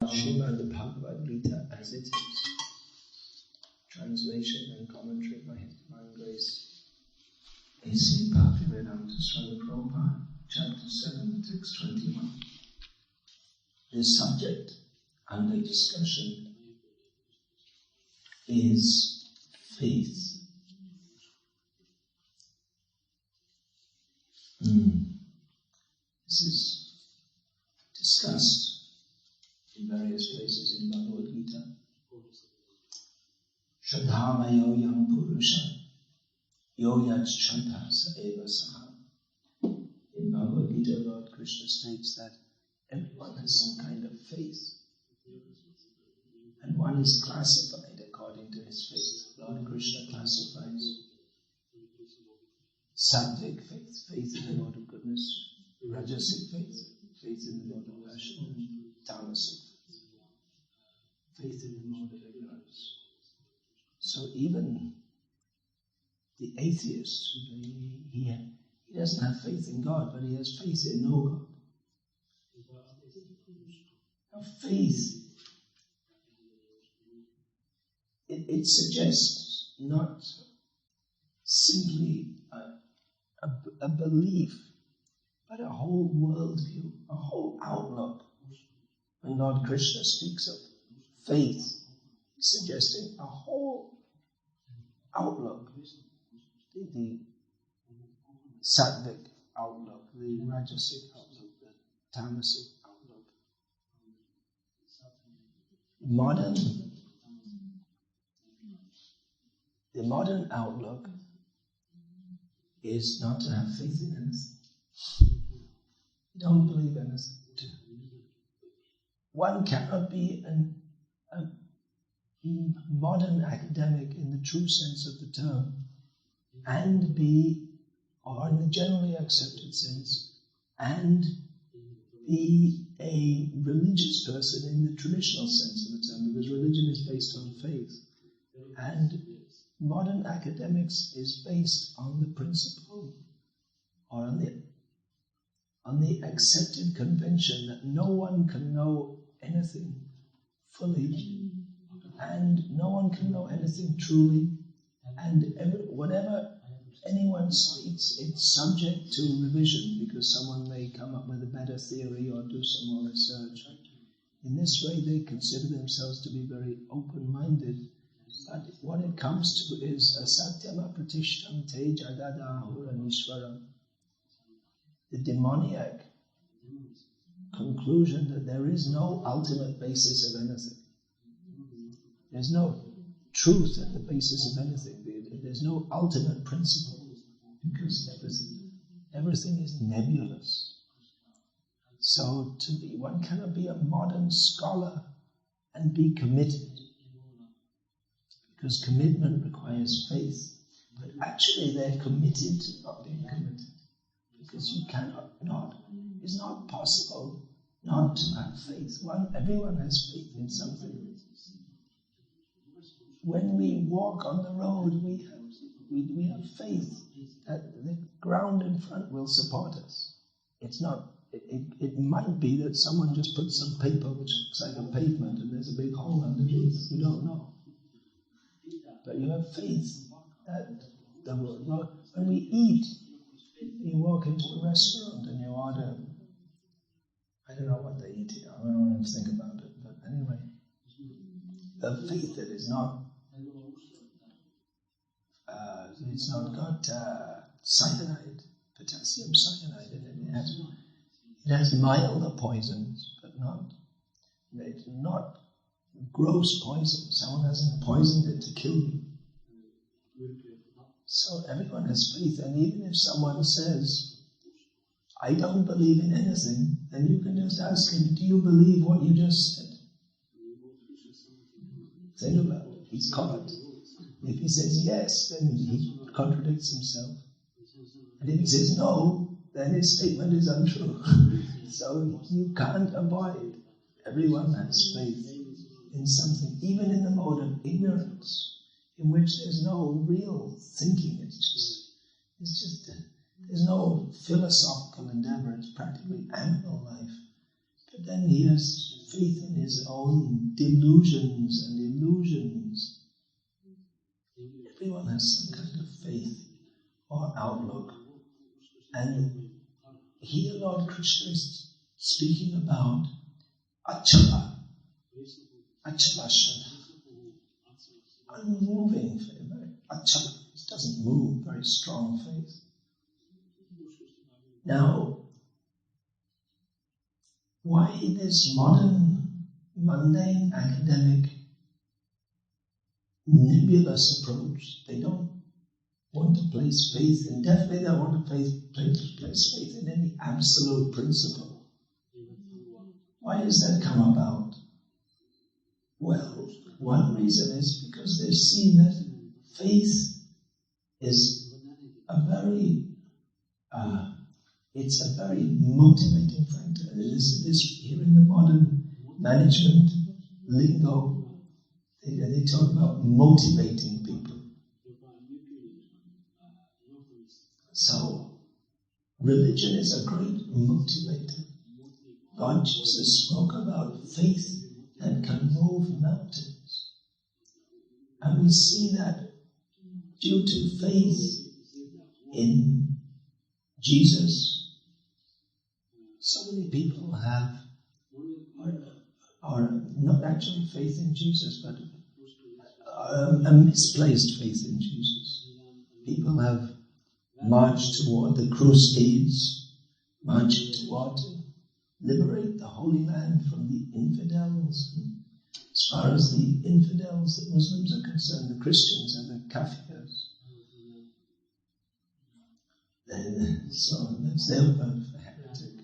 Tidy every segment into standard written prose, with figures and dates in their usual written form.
Srimad Bhagavad Gita as it is. Translation and commentary by His Divine Grace A.C. Bhaktivedanta Swami Prabhupada, Chapter 7, Text 21. The subject under discussion is faith. This is discussed in various places in Bhagavad Gita. Shraddhamayo yang purusha yoyat shraddha sa eva saha. In Bhagavad Gita, Lord Krishna states that everyone has some kind of faith, and one is classified according to his faith. Lord Krishna classifies sattvic faith, faith in the Lord of goodness; rajasic faith, faith in the Lord of passion; and tamasic faith in the Lord of ignorance. So even the atheist, he doesn't have faith in God, but he has faith in no God. Now faith, it suggests not simply a belief, but a whole worldview, a whole outlook. When Lord Krishna speaks of faith, he's suggesting a whole outlook, the sattvic outlook, the rajasic outlook, the tamasic outlook. The modern outlook is not to have faith in anything. You don't believe anything. One cannot be a modern academic in the true sense of the term and be, or in the generally accepted sense, and be a religious person in the traditional sense of the term, because religion is based on faith. And modern academics is based on the principle, or on the accepted convention that no one can know anything fully, and no one can know anything truly, and whatever anyone states, it's subject to revision, because someone may come up with a better theory or do some more research. In this way, they consider themselves to be very open-minded. But what it comes to is a satyam apratishtam te jagadahura nishvaram. The demoniac conclusion that there is no ultimate basis of anything. There's no truth at the basis of anything. There's no ultimate principle, because everything is nebulous. So one cannot be a modern scholar and be committed, because commitment requires faith. But actually they're committed to not being committed, because you cannot not. It's not possible not to have faith. Everyone has faith in something. When we walk on the road, we have faith that the ground in front will support us. It's not. It might be that someone just put some paper which looks like a pavement and there's a big hole underneath. You don't know. But you have faith that the road. When we eat, you walk into a restaurant and you order. I don't know what they eat here. I don't want to think about it. But anyway, the faith that is not. It's not got cyanide, potassium cyanide in it. It has milder poisons, but it's not gross poison. Someone hasn't poisoned it to kill you. So everyone has faith, and even if someone says, I don't believe in anything, then you can just ask him, do you believe what you just said? Think about it. He's caught. If he says yes, then he contradicts himself. And if he says no, then his statement is untrue. So you can't avoid. Everyone has faith in something, even in the mode of ignorance, in which there's no real thinking. It's just there's no philosophical endeavor. It's practically animal life. But then he has faith in his own delusions and illusions. Everyone has some kind of faith or outlook. And here Lord Krishna is speaking about achala shraddha, unmoving faith, achala, it doesn't move, very strong faith. Now, why this modern, mundane, academic, nebulous approach? They don't want to place faith in, definitely they don't want to place faith in any absolute principle. Why has that come about? Well, one reason is because they've seen that faith is a very motivating factor. This here in the modern management lingo, they talk about motivating people. So, religion is a great motivator. God Jesus spoke about faith that can move mountains. And we see that due to faith in Jesus, so many people are not actually faith in Jesus, but a misplaced faith in Jesus. People have marched toward the Crusades, marching toward to liberate the Holy Land from the infidels. As far as the infidels, the Muslims are concerned, the Christians are the Kafirs. So that's their word for heretic.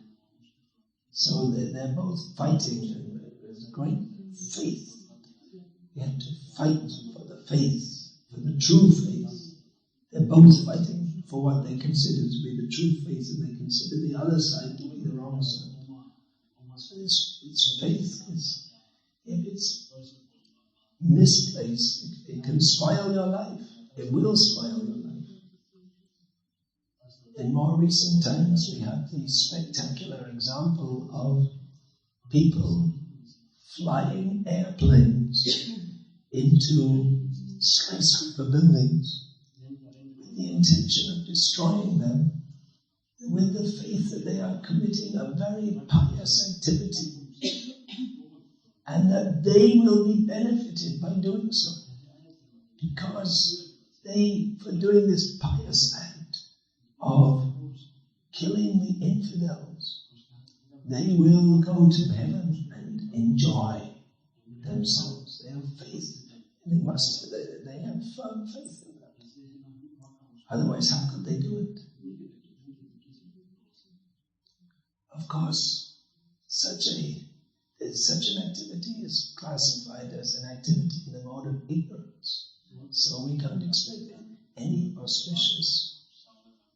So they're both fighting, and there's a great faith. You have to fight for the faith, for the true faith. They're both fighting for what they consider to be the true faith, and they consider the other side to be the wrong side. So this faith is, if it's misplaced, it can spoil your life. It will spoil your life. In more recent times, we have the spectacular example of people flying airplanes into skyscraper buildings with the intention of destroying them, with the faith that they are committing a very pious activity and that they will be benefited by doing so, because they, for doing this pious act of killing the infidels, they will go to heaven and enjoy themselves. They have faith. They have firm faith in that. Otherwise, how could they do it? Of course, such an activity is classified as an activity in the mode of ignorance. So we can't expect any auspicious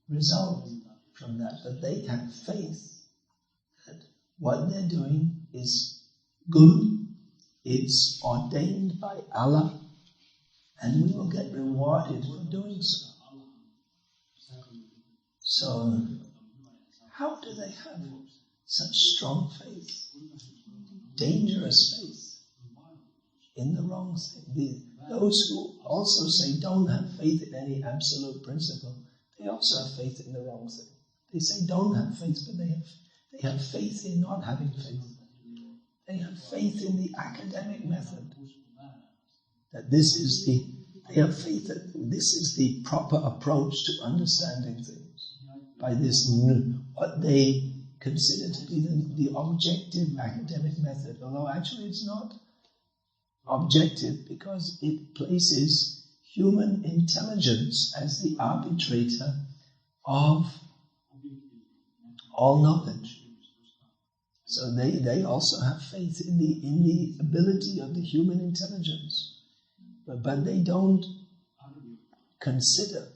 result from that. But they have faith that what they're doing is good, it's ordained by Allah, and we will get rewarded for doing so. So, how do they have such strong faith, dangerous faith, in the wrong thing? Those who also say don't have faith in any absolute principle, they also have faith in the wrong thing. They say don't have faith, but they have faith in not having faith. They have faith in the academic method. That they have faith that this is the proper approach to understanding things. By this, what they consider to be the objective academic method, although actually it's not objective because it places human intelligence as the arbitrator of all knowledge. So they also have faith in the ability of the human intelligence, but they don't consider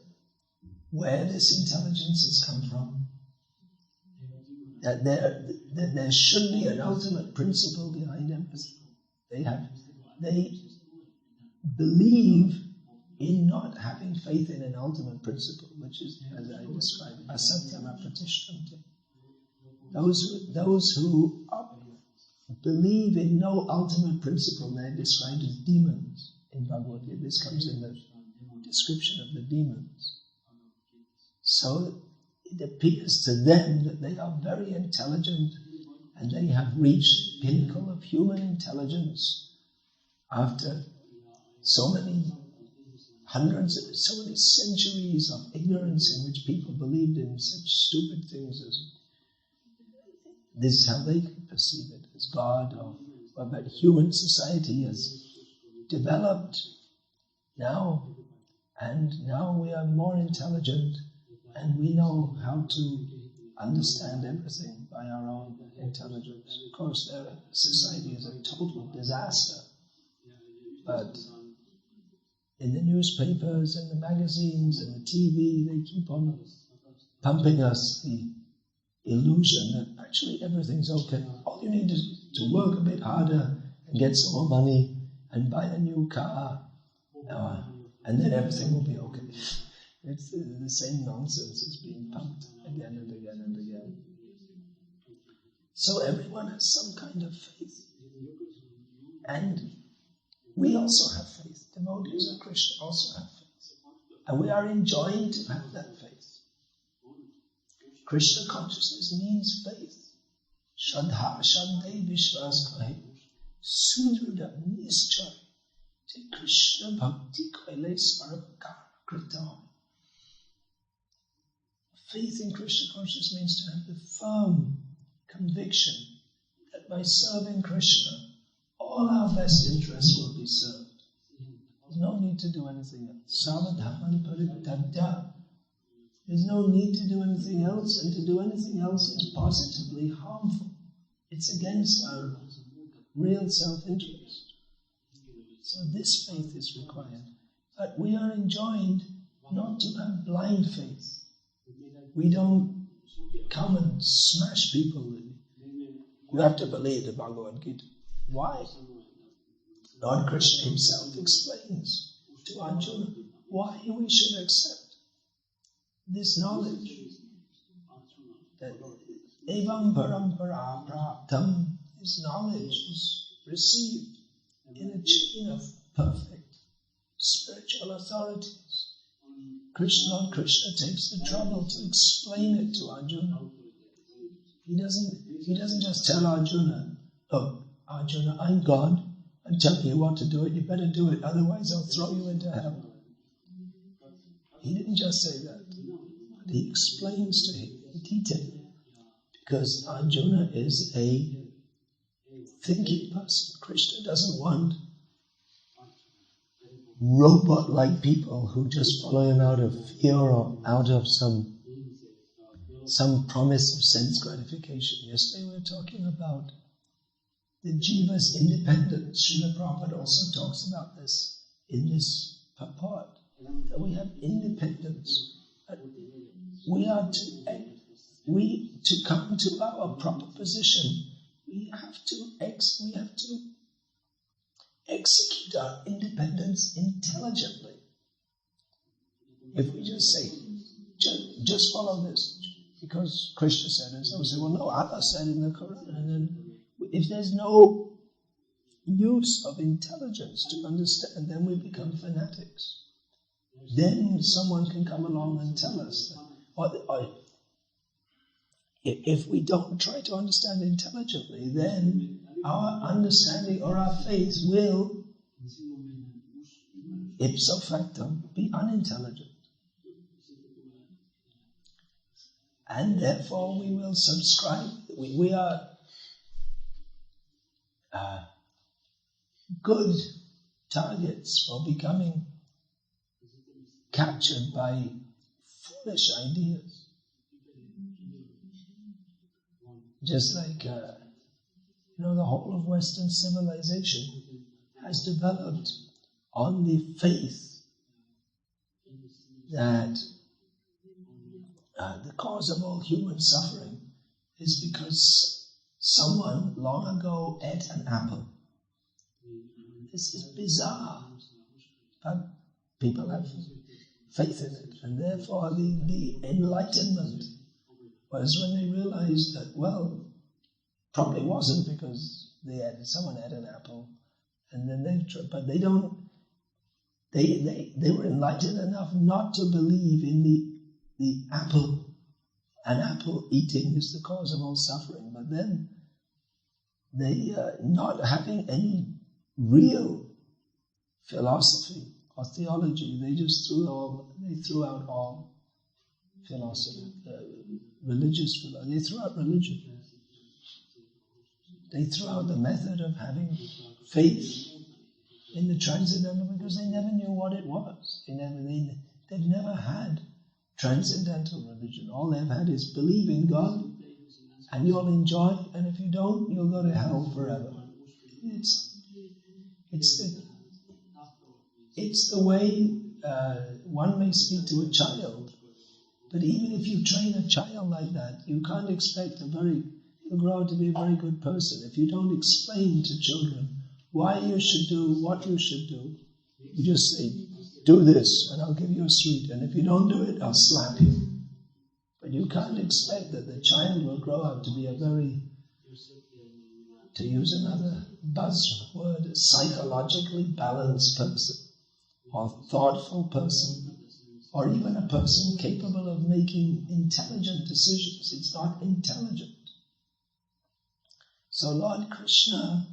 where this intelligence has come from. That there should be an ultimate principle behind empathy. They believe in not having faith in an ultimate principle, which is, as I described, asatyam apratishtanti. Those who believe in no ultimate principle. They're described as demons in Bhagavad Gita. This comes in the description of the demons. So it appears to them that they are very intelligent and they have reached the pinnacle of human intelligence after so many centuries of ignorance in which people believed in such stupid things as this is how they perceive it, as God, or that human society has developed now, and now we are more intelligent and we know how to understand everything by our own intelligence. Of course, their society is a total disaster, but in the newspapers and the magazines and the TV, they keep on pumping us the illusion that actually everything's okay. All you need is to work a bit harder and get some more money and buy a new car, and then everything will be okay. It's the same nonsense is being pumped again and again and again. So everyone has some kind of faith. And we also have faith. Devotees of Krishna also have faith. And we are enjoined to have that faith. Krishna consciousness means faith. Shraddha, Shraddhe, Vishwas, Kahe, Sudruda, Nischay, Te Krishna Bhakti, Kaile, Svarakar, Krita. Faith in Krishna consciousness means to have the firm conviction that by serving Krishna, all our best interests will be served. There's no need to do anything else. Savadhamani paritadya. There's no need to do anything else, and to do anything else is positively harmful. It's against our real self-interest. So this faith is required. But we are enjoined not to have blind faith. We don't come and smash people. You have to believe the Bhagavad Gita. Why? Lord Krishna himself explains to Arjuna why we should accept this knowledge. That evam parampara praptam, this knowledge is received in a chain of perfect spiritual authorities. Lord Krishna takes the trouble to explain it to Arjuna. He doesn't just tell Arjuna, "Oh, Arjuna, I'm God. I'm telling you what to do it. You better do it, otherwise I'll throw you into hell." He didn't just say that, but he explains to him in detail, because Arjuna is a thinking person. Krishna doesn't want robot-like people who just follow him out of fear or out of some promise of sense gratification. Yesterday we were talking about the jiva's independence. Srila Prabhupada also talks about this in this purport, that we have independence. But we are to come to our proper position. We have to execute our independence intelligently. If we just say, just follow this, because Krishna said it, so we say, well, no, Allah said in the Quran, and then if there's no use of intelligence to understand, then we become fanatics. Then someone can come along and tell us that, if we don't try to understand intelligently, then our understanding or our faith will, ipso facto, be unintelligent. And therefore we will subscribe. We are good targets for becoming captured by foolish ideas. Just like the whole of Western civilization has developed on the faith that the cause of all human suffering is because someone long ago ate an apple. This is bizarre, but people have faith in it, and therefore the enlightenment was when they realized that, well, probably wasn't, because someone had an apple, and then but they don't. They were enlightened enough not to believe in the apple. An apple eating is the cause of all suffering. But then they, not having any real philosophy or theology, they just threw out all philosophy, religious philosophy. They threw out religion. They threw out the method of having faith in the transcendental because they never knew what it was. They've never had transcendental religion. All they've had is believe in God and you'll enjoy, and if you don't, you'll go to hell forever. It's the way one may speak to a child, but even if you train a child like that, you can't expect he'll grow out to be a very good person. If you don't explain to children why you should do what you should do, you just say, do this and I'll give you a sweet, and if you don't do it, I'll slap you. But you can't expect that the child will grow up to be a very, to use another buzzword, psychologically balanced person, or thoughtful person, or even a person capable of making intelligent decisions. It's not intelligent. So Lord Krishna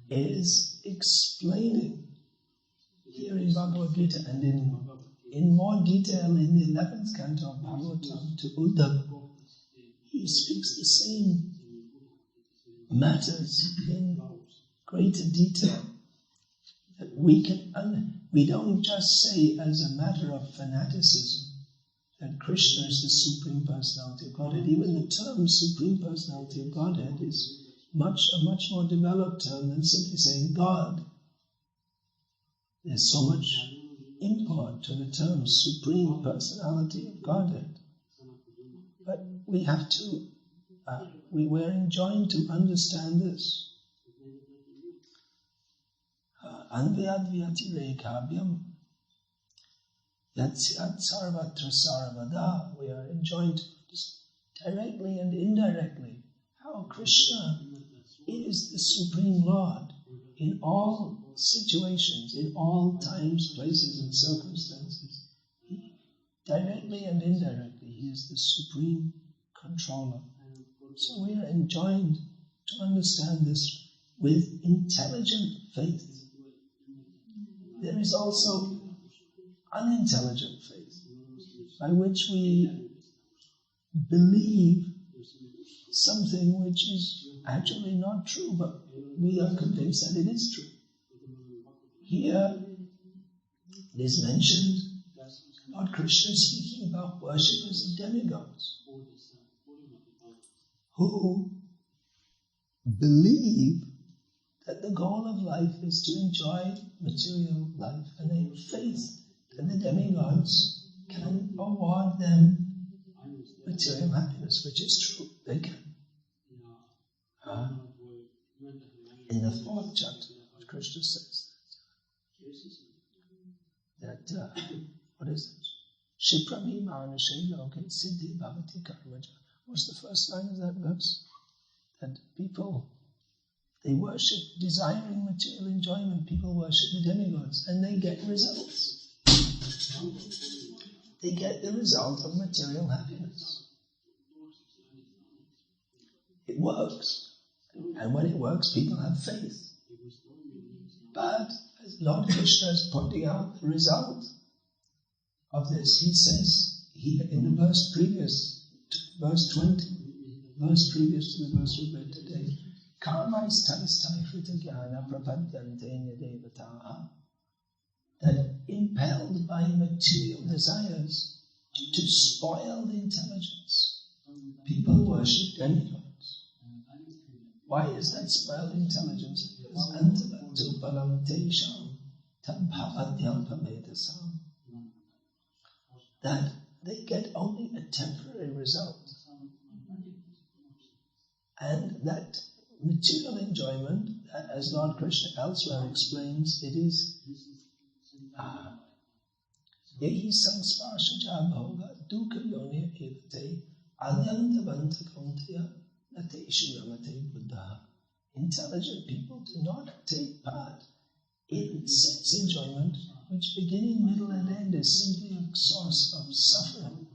is explaining here in Bhagavad Gita and in more detail in the 11th canto of Bhagavatam to Uddhava. He speaks the same matters in greater detail. That we don't just say as a matter of fanaticism that Krishna is the Supreme Personality of Godhead. Even the term Supreme Personality of Godhead is a much more developed term than simply saying God. There's so much import to the term Supreme Personality of Godhead. But we have to, we're enjoined to understand this. Anvyadvyati rekhabhyam yatsat sarvatra sarvada. We are enjoined directly and indirectly how Krishna is the Supreme Lord in all situations, in all times, places and circumstances. Directly and indirectly, He is the Supreme Controller. So we are enjoined to understand this with intelligent faith. There is also unintelligent faith, by which we believe something which is actually not true, but we are convinced that it is true. Here it is mentioned, Lord Krishna speaking about worshippers of demigods who believe that the goal of life is to enjoy material life, and they have faith that the demigods can award them material happiness, which is true. They can. In the 4th chapter, what Krishna says that what is it? Shiprami manashe loke siddhi bhavati karmaja. What's the first line of that verse? That people, they worship desiring material enjoyment. People worship the demigods and they get results. They get the result of material happiness. It works. And when it works, people have faith. But as Lord Krishna is pointing out the result of this, he says here in the verse previous to verse 20, verse previous to the verse we read today, that impelled by material desires to spoil the intelligence, people worship demigods. Why is that spoiled intelligence? That they get only a temporary result. And that material enjoyment, as Lord Krishna elsewhere explains, it is Yehi samsparshaja bhoga dukkha yone evate alyantavanta kaunteya nateshu ramate buddha. intelligent people do not take part in sense enjoyment, which beginning, middle and end is simply a source of suffering.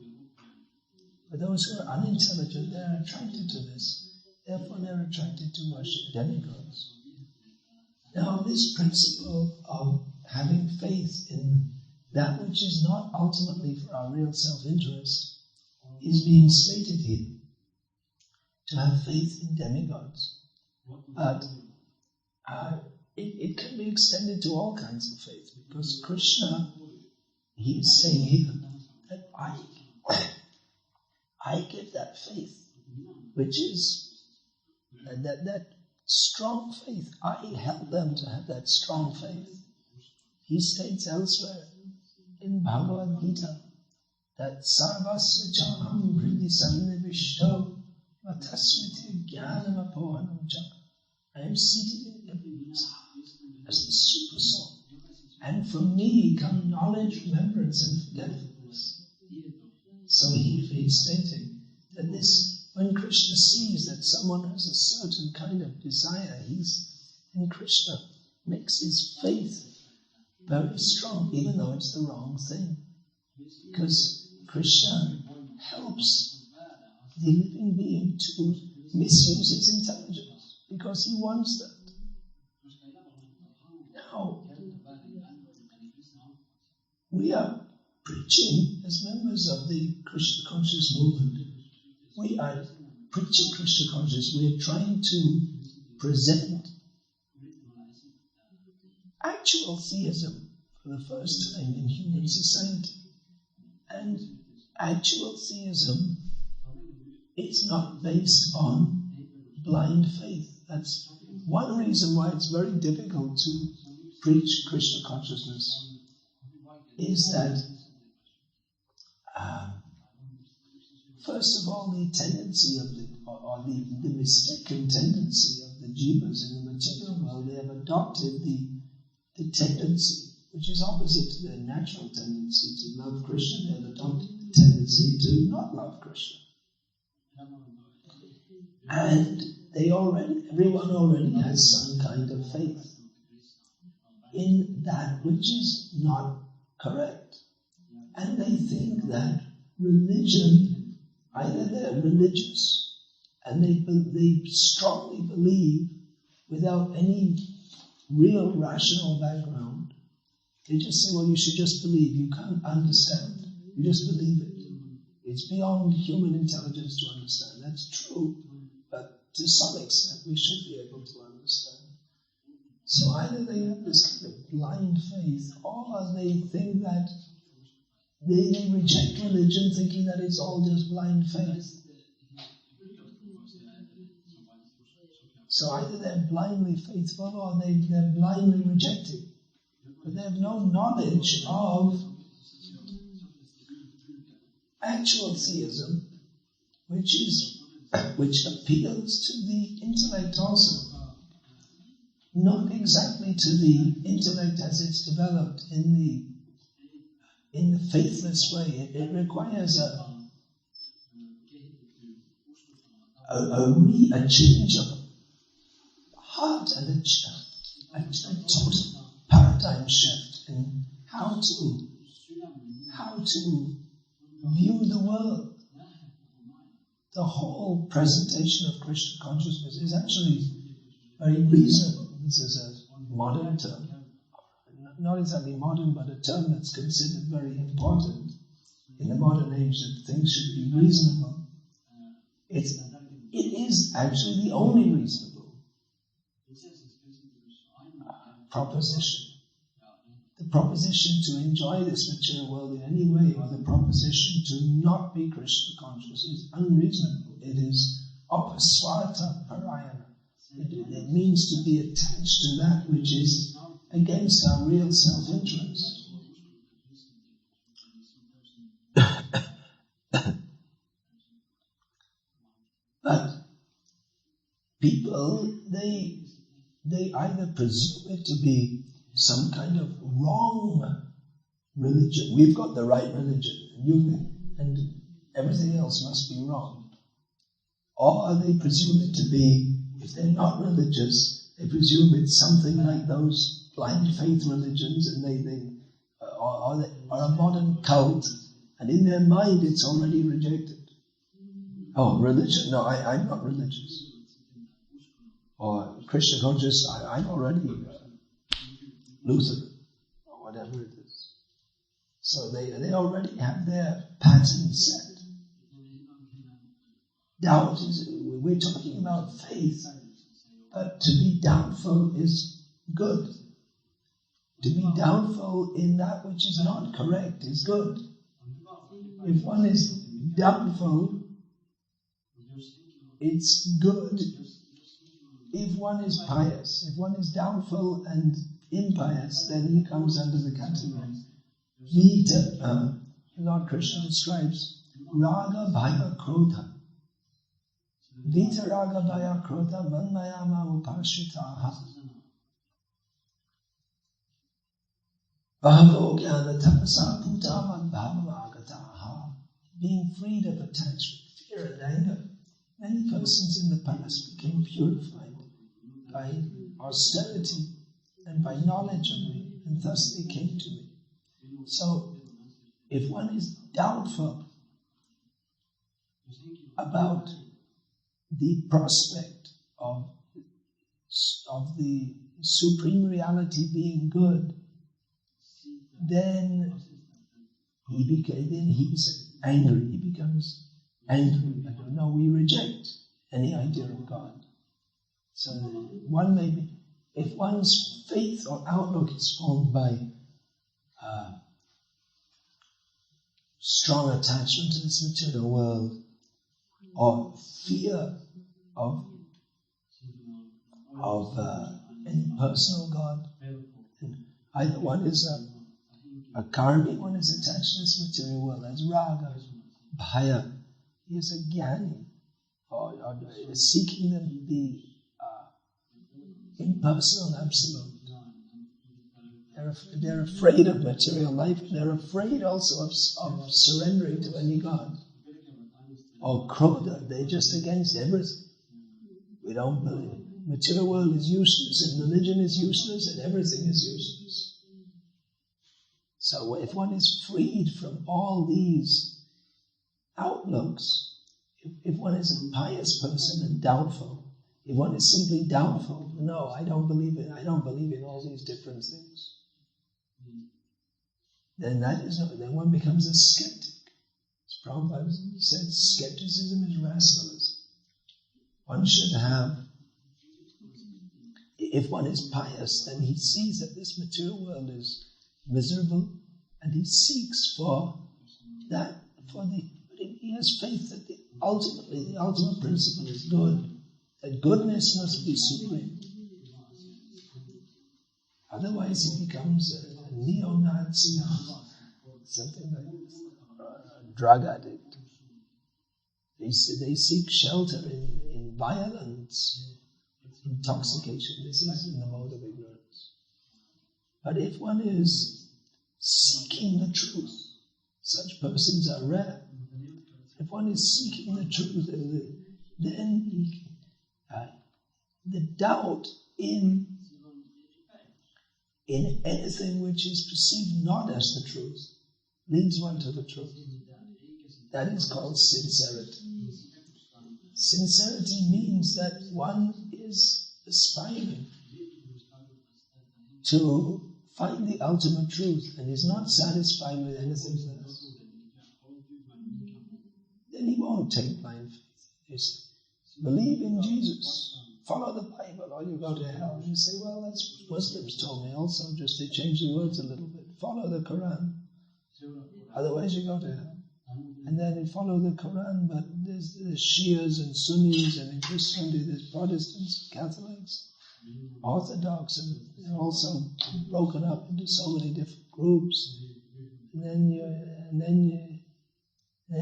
For those who are unintelligent, they are attracted to this. Therefore, they are attracted to worship demigods. Now, this principle of having faith in that which is not ultimately for our real self-interest is being stated here. To have faith in demigods. But it can be extended to all kinds of faith, because Krishna, he is saying here that I give that faith, which is that strong faith. I help them to have that strong faith. He states elsewhere in Bhagavad Gita that Sarvasya Chaham Hridi Sannivishto Matasmiti Jnanam Apohanam Cha. I am seated in heavens as the super soul, and from me come knowledge, remembrance, and forgetfulness. So he's stating that this, when Krishna sees that someone has a certain kind of desire, and Krishna makes his faith very strong, even though it's the wrong thing. Because Krishna helps the living being to misuse its intelligence, because he wants that. Now, we are preaching as members of the Krishna conscious movement. We are preaching Krishna consciousness. We are trying to present actual theism for the first time in human society. And actual theism is not based on blind faith. That's one reason why it's very difficult to preach Krishna consciousness, is that first of all, the tendency of the mistaken tendency of the jivas in the material world, they have adopted the tendency, which is opposite to their natural tendency to love Krishna. They have adopted the tendency to not love Krishna. And everyone already has some kind of faith in that which is not correct. And they think that religion, either they're religious and they strongly believe without any real rational background. They just say, well, you should just believe. You can't understand. You just believe it. It's beyond human intelligence to understand. That's true. But to some extent, we should be able to understand. So either they have this kind of blind faith, or they think that they reject religion thinking that it's all just blind faith. So either they're blindly faithful or they're blindly rejecting. But they have no knowledge of actual theism, which appeals to the intellect also. Not exactly to the intellect as it's developed in the faithless way. It requires a change of heart and a total paradigm shift in how to view the world. The whole presentation of Krishna consciousness is actually very reasonable. This is a modern term. Not exactly modern, but a term that's considered very important in the modern age, that things should be reasonable. It is actually the only reasonable proposition. The proposition to enjoy this material world in any way, or the proposition to not be Krishna conscious, is unreasonable. It is apaswarta parayana. It means to be attached to that which is against our real self-interest. But people, they either presume it to be some kind of wrong religion. We've got the right religion, and everything else must be wrong. Or they presume it to be, if they're not religious, they presume it's something like those blind faith religions, and they are a modern cult, and in their mind it's already rejected. Oh, religion? No, I'm not religious. Or Krishna conscious, I'm already Lutheran, or whatever it is. So they already have their pattern set. Doubt is, we're talking about faith, but to be doubtful is good. To be doubtful in that which is not correct is good. If one is doubtful, it's good. If one is pious, if one is doubtful and impious, then he comes under the category. Vita, Lord Krishna describes Raga Bhaya Krodha. Vita Raga Bhaya Krodha Manmayama Upashitaha. Bhavo Jnana Tapasa Bhutaman Bhavamagataha. Being freed of attachment, fear and anger. Many persons in the past became purified by austerity and by knowledge of me, and thus they came to me. So, if one is doubtful about the prospect of the supreme reality being good, then he's angry. He becomes angry. I don't know. We reject any idea of God. So one may be, if one's faith or outlook is formed by strong attachment to this material world, or fear of any personal God, either one is a karmic, one is attached to this material world, as raga, bhaya, he is a jnani, or seeking the impersonal absolute. They're afraid of material life, and they're afraid also of surrendering to any God. Or krodha, they're just against everything. We don't believe. Material world is useless, and religion is useless, and everything is useless. So if one is freed from all these outlooks, if one is a pious person and doubtful, if one is simply doubtful, no, I don't believe in all these different things, then then one becomes a skeptic. As Prabhupada said, skepticism is rationalism. One should have, if one is pious, then he sees that this material world is miserable, and he seeks for he has faith that the ultimate principle is good, that goodness must be supreme. Otherwise he becomes a neo-Nazi, something like a drug addict. They seek shelter in violence, intoxication. This is in the mode of ignorance. But if one is seeking the truth, such persons are rare. If one is seeking the truth, then the doubt in anything which is perceived not as the truth leads one to the truth. That is called sincerity. Sincerity means that one is aspiring to find the ultimate truth and is not satisfied with anything else. Then he won't take blind faith. He says, believe in Jesus, follow the Bible, or you go to hell. You say, well, that's what Muslims told me also, just they changed the words a little bit. Follow the Quran, otherwise you go to hell. And then you follow the Quran, but there's Shias and Sunnis, and in Christianity there's Protestants, Catholics, Orthodox, and they're also broken up into so many different groups. And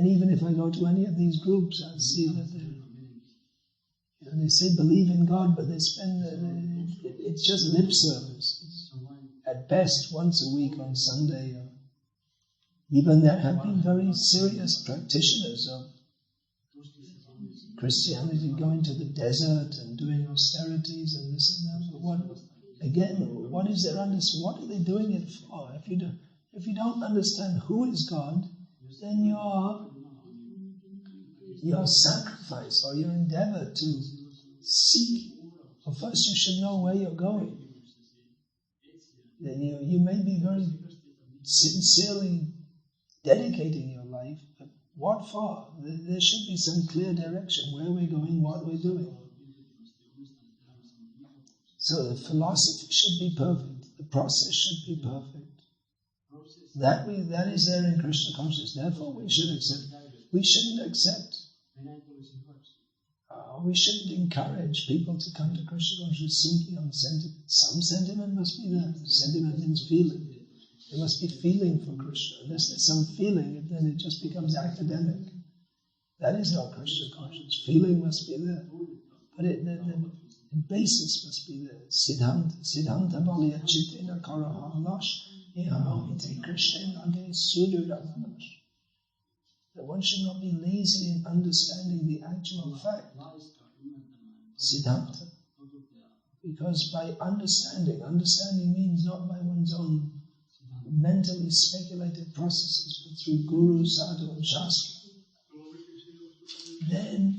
even if I go to any of these groups, I'll see that they say believe in God, but they spend it's just lip service. At best, once a week on Sunday. Even there have been very serious practitioners of Christianity going to the desert and doing austerities and this and that. But what is their understanding? What are they doing it for? If you don't understand who is God, then your sacrifice or your endeavor to seek, well, first you should know where you're going. Then you may be very sincerely dedicating your life, but what for? There should be some clear direction, where we're going, what we're doing. So the philosophy should be perfect, the process should be perfect. That is there in Krishna consciousness. Therefore we should accept. We shouldn't accept. We shouldn't encourage people to come to Krishna consciousness simply on sentiment. Some sentiment must be there. Sentiment means feeling. There must be feeling for Krishna. Unless there's some feeling, then it just becomes academic. That is not Krishna consciousness. Feeling must be there. But the basis must be there. Siddhanta balya chittena karaha lash ihamamite Krishna age suduramash. That one should not be lazy in understanding the actual fact. Siddhanta. Because by understanding means not by one's own mentally speculative processes, but through Guru, Sadhu and Shastra. Then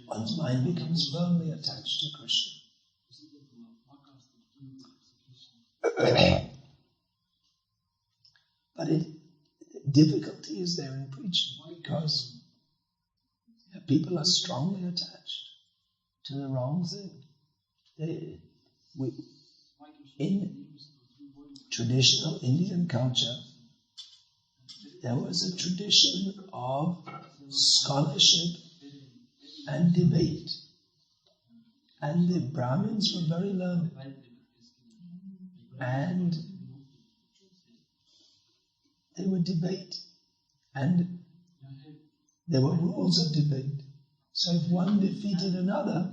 one's mind becomes firmly attached to Krishna. But difficulty is there in preaching because people are strongly attached to the wrong thing. In traditional Indian culture, there was a tradition of scholarship and debate. And the Brahmins were very learned. And they would debate. And there were rules of debate. So if one defeated another,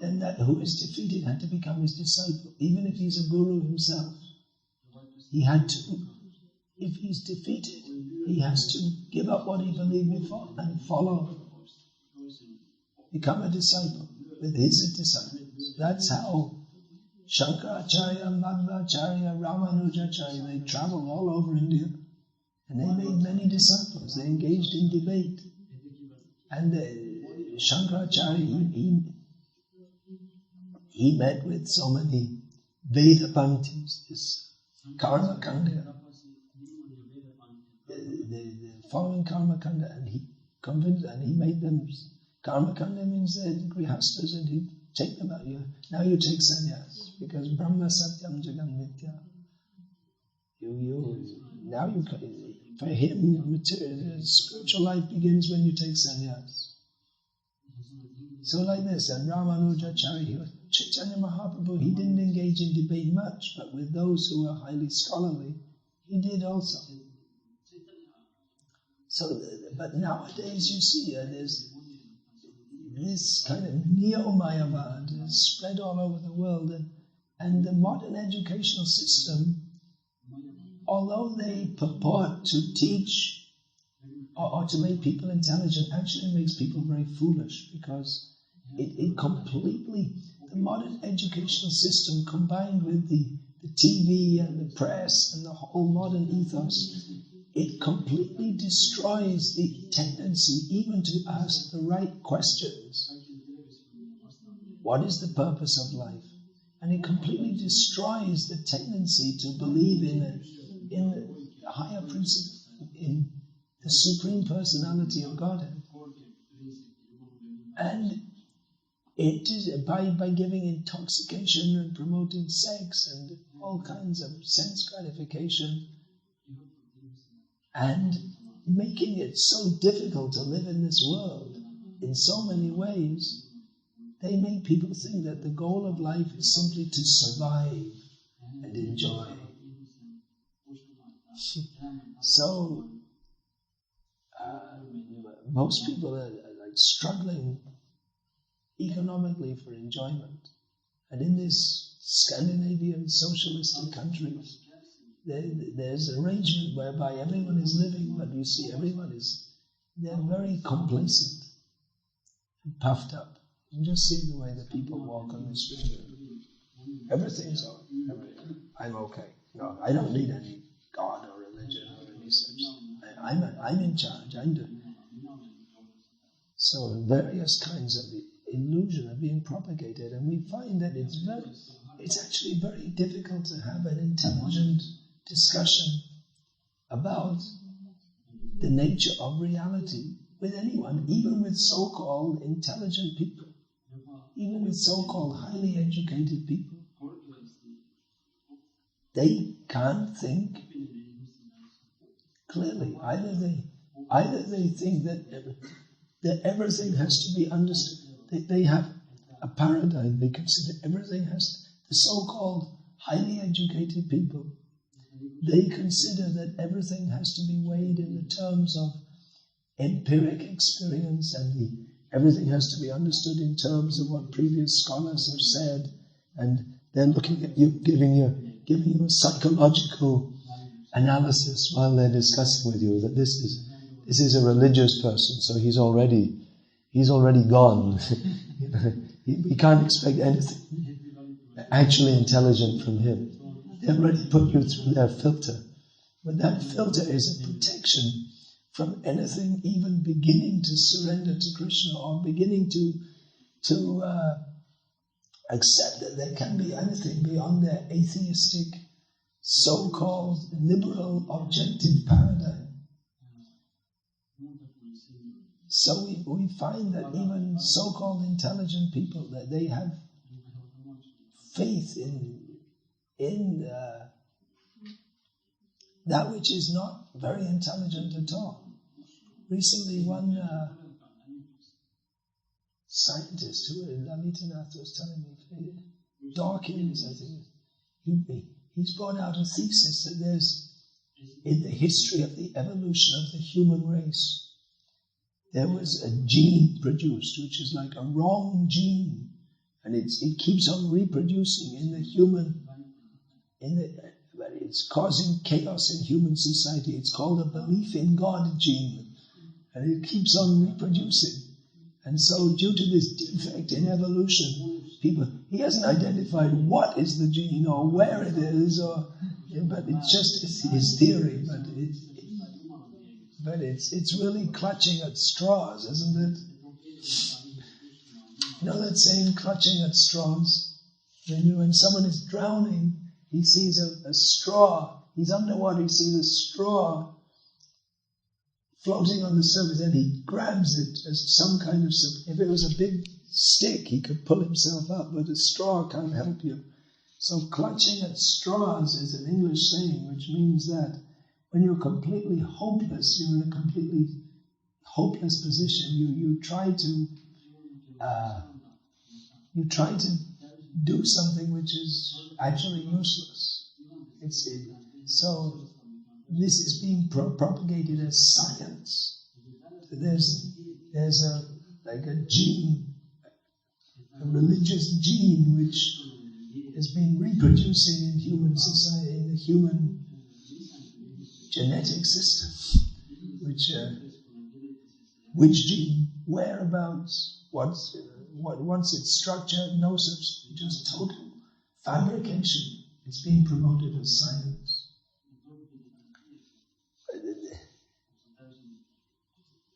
then that who is defeated had to become his disciple. Even if he's a guru himself, he had to. If he's defeated, he has to give up what he believed before and follow. Become a disciple with his disciples. That's how Shankaracharya, Madhvacharya, Ramanujacharya, they traveled all over India and they made many disciples. They engaged in debate. And Shankaracharya, he met with so many Vedapantis, this Karma Kanda, the following Karma Kanda, and he convinced, and he made them. Karma Kanda means they're grihastas, and he'd take them out. Now you take sannyas, because Brahma Satyam Jagan Nitya. For him, spiritual life begins when you take sannyas. So like this, and Ramanujacharya, Chaitanya Mahaprabhu, he didn't engage in debate much, but with those who were highly scholarly, he did also. So, but nowadays you see there's this kind of neo-Mayavad is spread all over the world, and the modern educational system, although they purport to teach or to make people intelligent, actually makes people very foolish, because it completely, the modern educational system combined with the TV and the press and the whole modern ethos, it completely destroys the tendency even to ask the right questions. What is the purpose of life? And it completely destroys the tendency to believe in the higher principle, in the supreme personality of Godhead. And it is by giving intoxication and promoting sex and all kinds of sense gratification, and making it so difficult to live in this world in so many ways, they make people think that the goal of life is simply to survive and enjoy. So, most people are like struggling economically for enjoyment. And in this Scandinavian socialistic countries, there's an arrangement whereby everyone is living, but you see they're very complacent. and puffed up. You just see the way that people walk on the street. Everything's all right. I'm okay. No, I don't need any God or religion or any such. I'm in charge. I'm doing it. So various kinds of the illusion are being propagated, and we find that it's actually very difficult to have an intelligent discussion about the nature of reality with anyone, even with so-called intelligent people, even with so-called highly educated people. They can't think clearly. Either they think that everything has to be understood. They have a paradigm. They consider everything the so-called highly educated people, they consider that everything has to be weighed in the terms of empiric experience, and everything has to be understood in terms of what previous scholars have said, and they're looking at you, giving you a psychological analysis while they're discussing with you that this is a religious person, so he's already gone. We can't expect anything actually intelligent from him. They've already put you through their filter. But that filter is a protection from anything even beginning to surrender to Krishna or beginning to accept that there can be anything beyond their atheistic, so-called liberal objective paradigm. So we find that even so-called intelligent people, that they have faith in that which is not very intelligent at all. Recently, one scientist who Lalita was telling me, Dawkins, I think, he's brought out a thesis that there's, in the history of the evolution of the human race, there was a gene produced which is like a wrong gene, and it keeps on reproducing in the human, but it's causing chaos in human society. It's called a belief in God gene, and it keeps on reproducing. And so, due to this defect in evolution, he hasn't identified what is the gene or where it is, but it's his theory. But it's really clutching at straws, isn't it? You know that saying, clutching at straws? When someone is drowning, he sees a straw. He's underwater, he sees a straw floating on the surface, and he grabs it as some kind of... If it was a big stick, he could pull himself up, but a straw can't help you. So clutching at straws is an English saying, which means that when you're completely hopeless, you're in a completely hopeless position, you try to do something which is actually useless. So this is being propagated as science. There's a gene, a religious gene which has been reproducing in human society, in the human genetic system. Which gene, whereabouts, what's its structure, no such, just total fabrication. It's being promoted as science.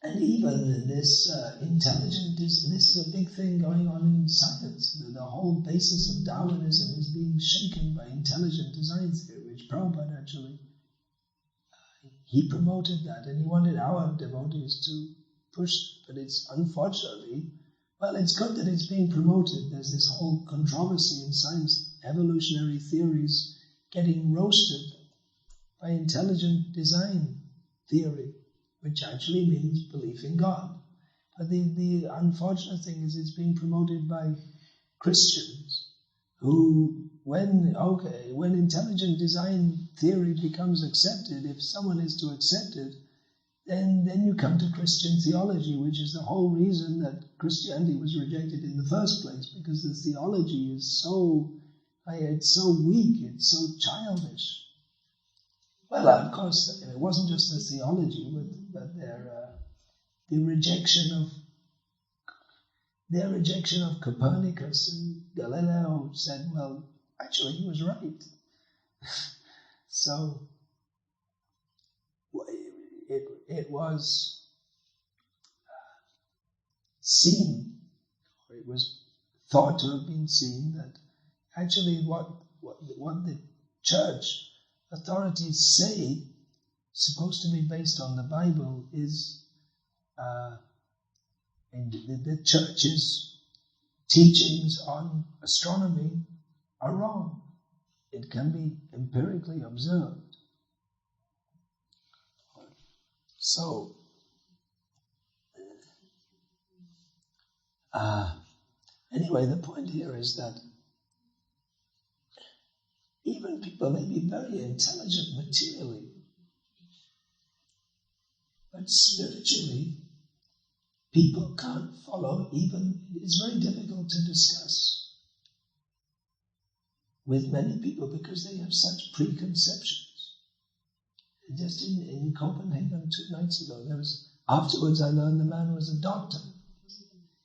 And even this intelligent, this is a big thing going on in science. The whole basis of Darwinism is being shaken by intelligent design theory, which Prabhupada actually, he promoted that, and he wanted our devotees to push, but it's unfortunately, well, it's good that it's being promoted. There's this whole controversy in science, evolutionary theories getting roasted by intelligent design theory, which actually means belief in God. But the unfortunate thing is it's being promoted by Christians who, when intelligent design theory becomes accepted, if someone is to accept it, then you come to Christian theology, which is the whole reason that Christianity was rejected in the first place, because the theology is it's so weak, it's so childish. Well, of course, it wasn't just the theology, but the rejection their rejection of Copernicus and Galileo said, well, actually he was right. So it was seen, or it was thought to have been seen, that actually what the church authorities say, supposed to be based on the Bible, is the church's teachings on astronomy are wrong. It can be empirically observed. So, anyway, the point here is that even people may be very intelligent materially, but spiritually, people can't follow even, it's very difficult to discuss with many people because they have such preconceptions. Just in Copenhagen 2 nights ago, afterwards I learned the man was a doctor,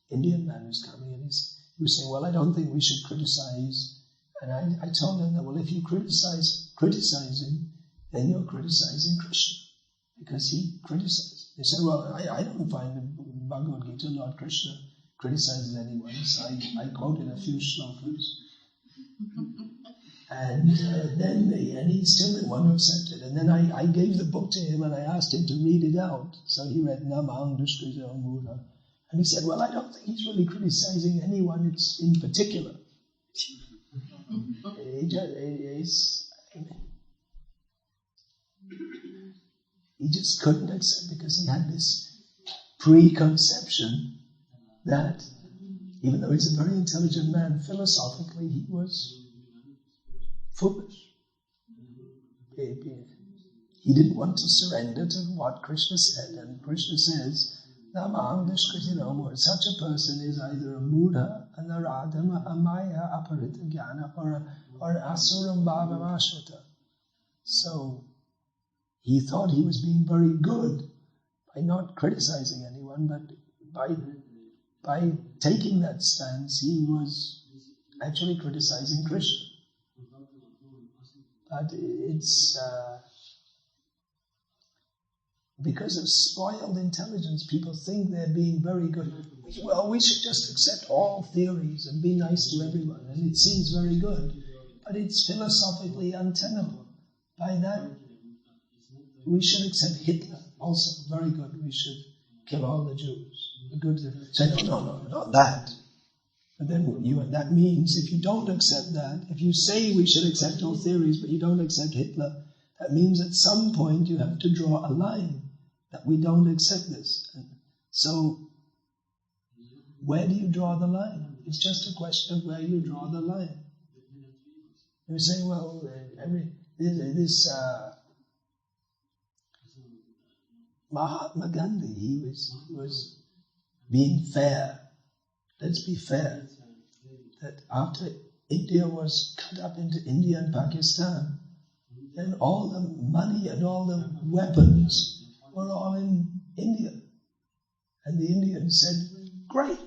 Indian man who's coming, and he was saying, well, I don't think we should criticize. And I told him that, well, if you criticize him, then you're criticizing Krishna, because he criticized. They said, well, I don't find the Bhagavad Gita, Lord Krishna criticizes anyone, so I quoted a few shlokas. And then he still didn't want to accept it. And then I gave the book to him and I asked him to read it out. So he read Namang Dushkrita Mura. And he said, well, I don't think he's really criticizing anyone in particular. He just couldn't accept, because he had this preconception that even though he's a very intelligent man, philosophically he was foolish. He didn't want to surrender to what Krishna said, and Krishna says, such a person is either a Mudha, a Naradama, a Maya, Aparita Jnana, or an Asuram Bhavamashvata. So he thought he was being very good by not criticizing anyone, but by taking that stance, he was actually criticizing Krishna. But it's because of spoiled intelligence, people think they're being very good. Well, we should just accept all theories and be nice to everyone, and it seems very good, but it's philosophically untenable. By that, we should accept Hitler also, very good. We should kill all the Jews. The good. Say, no, not that. But then that means if you don't accept that, if you say we should accept all theories, but you don't accept Hitler, that means at some point you have to draw a line that we don't accept this. And so, where do you draw the line? It's just a question of where you draw the line. You say, well, Mahatma Gandhi, he was being fair. Let's be fair. That after India was cut up into India and Pakistan, then all the money and all the weapons were all in India. And the Indians said, great.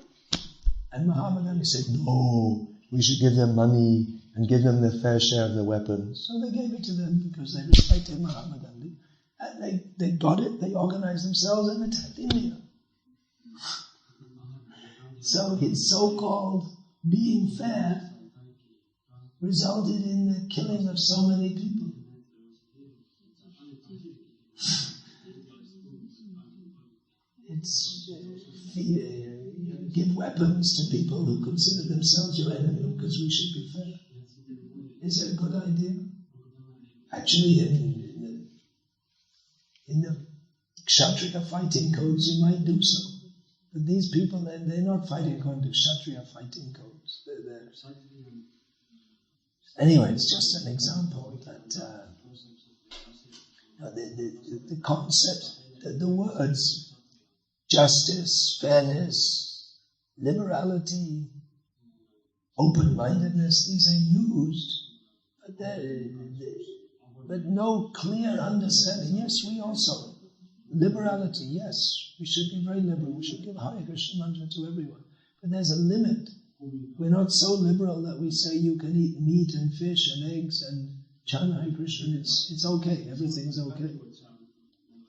And Mahatma Gandhi said, no, we should give them money and give them their fair share of the weapons. So they gave it to them because they respected Mahatma Gandhi. And they got it, they organized themselves and attacked India. So his so-called being fair resulted in the killing of so many people. It's give weapons to people who consider themselves your enemy because we should be fair. Is it a good idea? Actually, in the Kshatriya fighting codes, you might do so. But these people, they're not fighting according to Kshatriya fighting codes. Anyway, it's just an example that the concept, the words justice, fairness, liberality, open-mindedness, these are used, but no clear understanding. Yes, we also. Liberality, yes, we should be very liberal. We should give Hare Krishna mantra to everyone. But there's a limit. We're not so liberal that we say you can eat meat and fish and eggs and chant Hare Krishna and it's okay, everything's okay.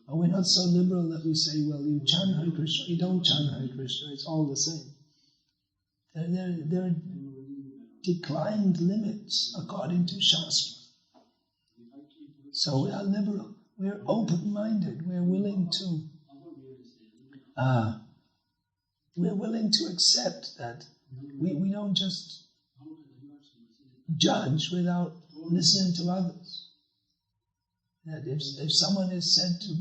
Or we're not so liberal that we say, well, you chant Hare Krishna, you don't chant Hare Krishna, it's all the same. There are declined limits according to Shastra. So we are liberal, we're open-minded, we're willing to accept that we don't just judge without listening to others. That if someone is said to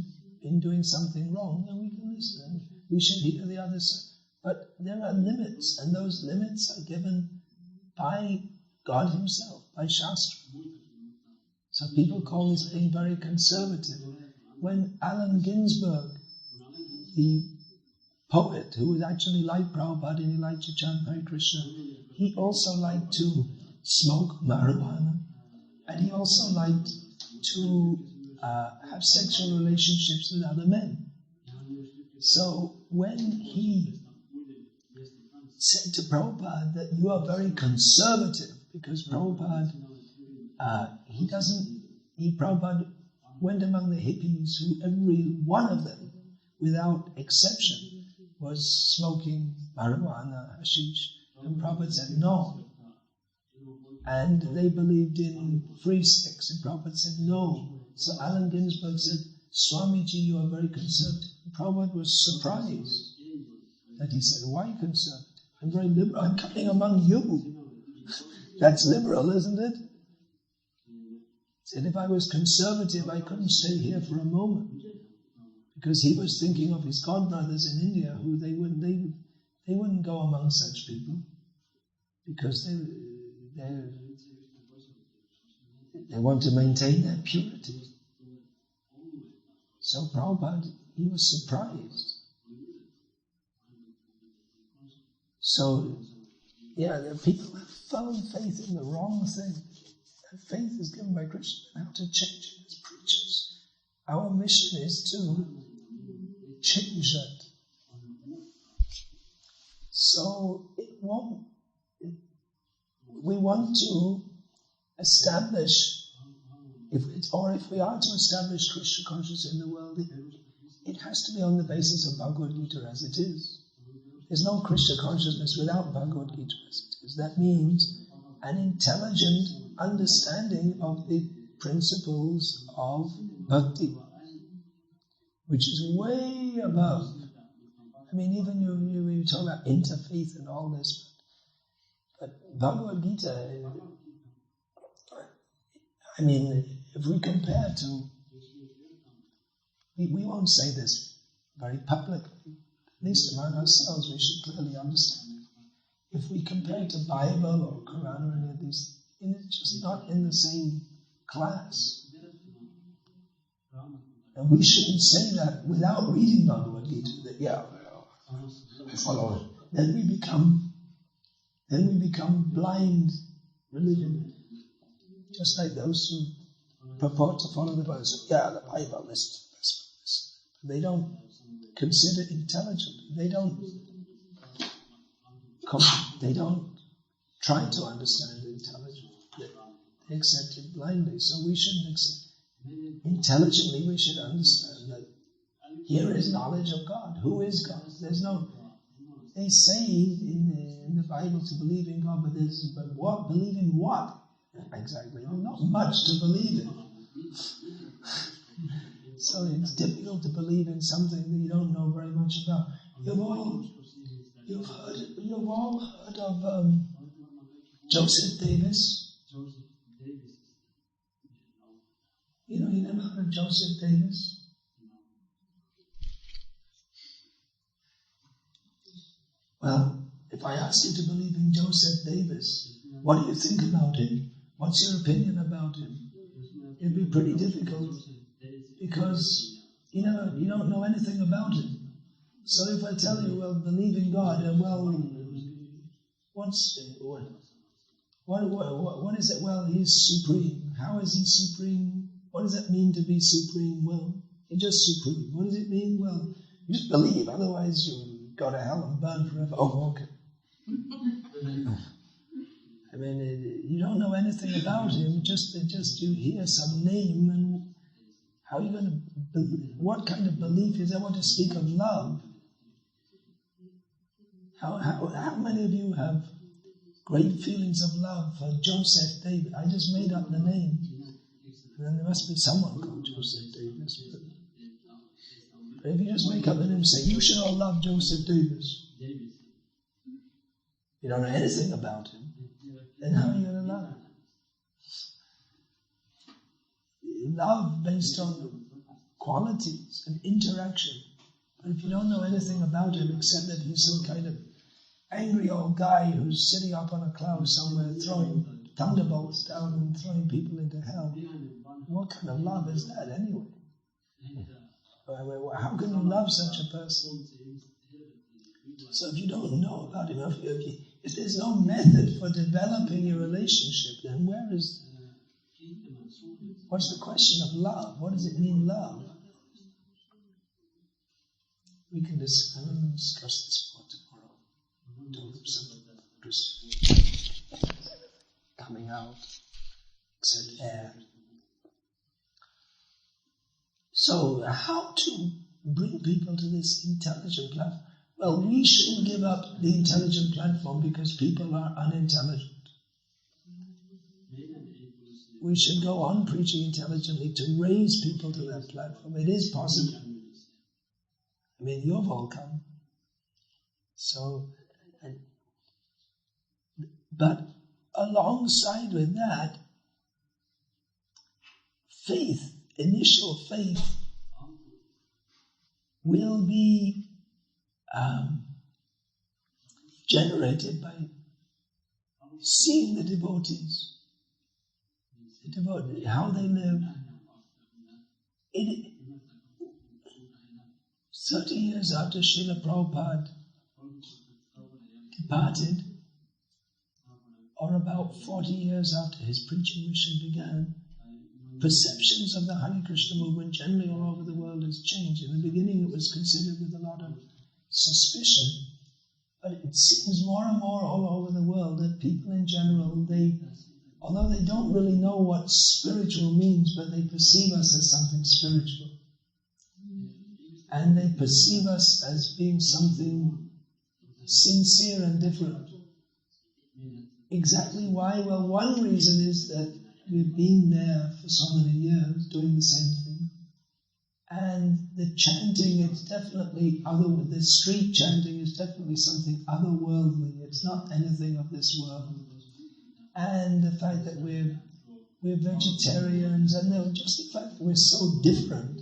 be doing something wrong, then we can listen and we should hear the other side. But there are limits, and those limits are given by God Himself, by Shastra. So people call this being very conservative. When Allen Ginsberg, the poet who was actually like Prabhupada and he liked to chant Hare Krishna, he also liked to smoke marijuana, and he also liked to have sexual relationships with other men. So when he said to Prabhupada that you are very conservative, because Prabhupada, Prabhupada went among the hippies who every one of them, without exception, was smoking marijuana, hashish, and Prabhupada said no. And they believed in free sex, and Prabhupada said no. So Allen Ginsberg said, Swamiji, you are very conservative. And Prabhupada was surprised that he said, why conservative? I'm very liberal, I'm coming among you. That's liberal, isn't it? He said, if I was conservative, I couldn't stay here for a moment. Because he was thinking of his godbrothers in India, who they wouldn't go among such people, because they want to maintain their purity. So Prabhupada, he was surprised. So, there are people who have found faith in the wrong thing. That faith is given by Krishna, and how to change it as preachers. Our mission is to change that. So we want to establish, if we are to establish Krishna consciousness in the world, it has to be on the basis of Bhagavad Gita as it is. There's no Krishna consciousness without Bhagavad Gita as it is. That means an intelligent understanding of the principles of bhakti, which is way above. I mean, even you talk about interfaith and all this, but Bhagavad Gita, I mean, if we compare to, we won't say this very publicly, at least among ourselves we should clearly understand it. If we compare to Bible or Quran or any of these, it's just not in the same class. And we shouldn't say that without reading Bhagavad Gita, that I follow it. Then we become blind religion. Just like those who purport to follow the Bible. So, the Bible, this. They don't consider intelligently. They don't try to understand intelligently. They accept it blindly. So we shouldn't accept. Intelligently, we should understand that here is knowledge of God. Who is God? They say in the Bible to believe in God, but what? Believe in what? Exactly. There's not much to believe in. So it's difficult to believe in something that you don't know very much about. You've all heard of Joseph Davis. You never heard of Joseph Davis? Well, if I asked you to believe in Joseph Davis, what do you think about him? What's your opinion about him? It'd be pretty difficult, because you don't know anything about him. So if I tell you, well, believe in God, what is it? Well, he's supreme. How is he supreme? What does that mean to be supreme? Well, he's just supreme. What does it mean? Well, you just believe, otherwise you go to hell and burn forever. Oh, okay. I mean, you don't know anything about him, just you hear some name, and how are you going to, what kind of belief is there? Want to speak of love? How many of you have great feelings of love for Joseph Davis? I just made up the name. And then there must be someone called Joseph Davis. But if you just make up the name and say, you should all love Joseph Davis. You don't know anything about him. Then how are you going to love him? Love based on qualities and interaction. But if you don't know anything about him except that he's some kind of angry old guy who's sitting up on a cloud somewhere throwing thunderbolts down and throwing people into hell, what kind of love is that anyway? How can you love such a person? So if you don't know about him, if there's no method for developing your relationship, then what's the question of love? What does it mean, love? We can discuss this more tomorrow. Don't have some Christian coming out, except air. So, how to bring people to this intelligent platform? Well, we shouldn't give up the intelligent platform because people are unintelligent. We should go on preaching intelligently to raise people to that platform. It is possible. I mean, you've all come. So, but alongside with that, faith, initial faith, will be generated by seeing the devotees, how they live. 30 years after Srila Prabhupada departed, or about 40 years after his preaching mission began, perceptions of the Hare Krishna movement generally all over the world has changed. In the beginning it was considered with a lot of suspicion, but it seems more and more all over the world that people in general, although they don't really know what spiritual means, but they perceive us as something spiritual. And they perceive us as being something sincere and different. Exactly why? Well, one reason is that we've been there for so many years doing the same thing. And the chanting, it's definitely the street chanting is definitely something otherworldly. It's not anything of this world. And the fact that we're vegetarians, and just the fact that we're so different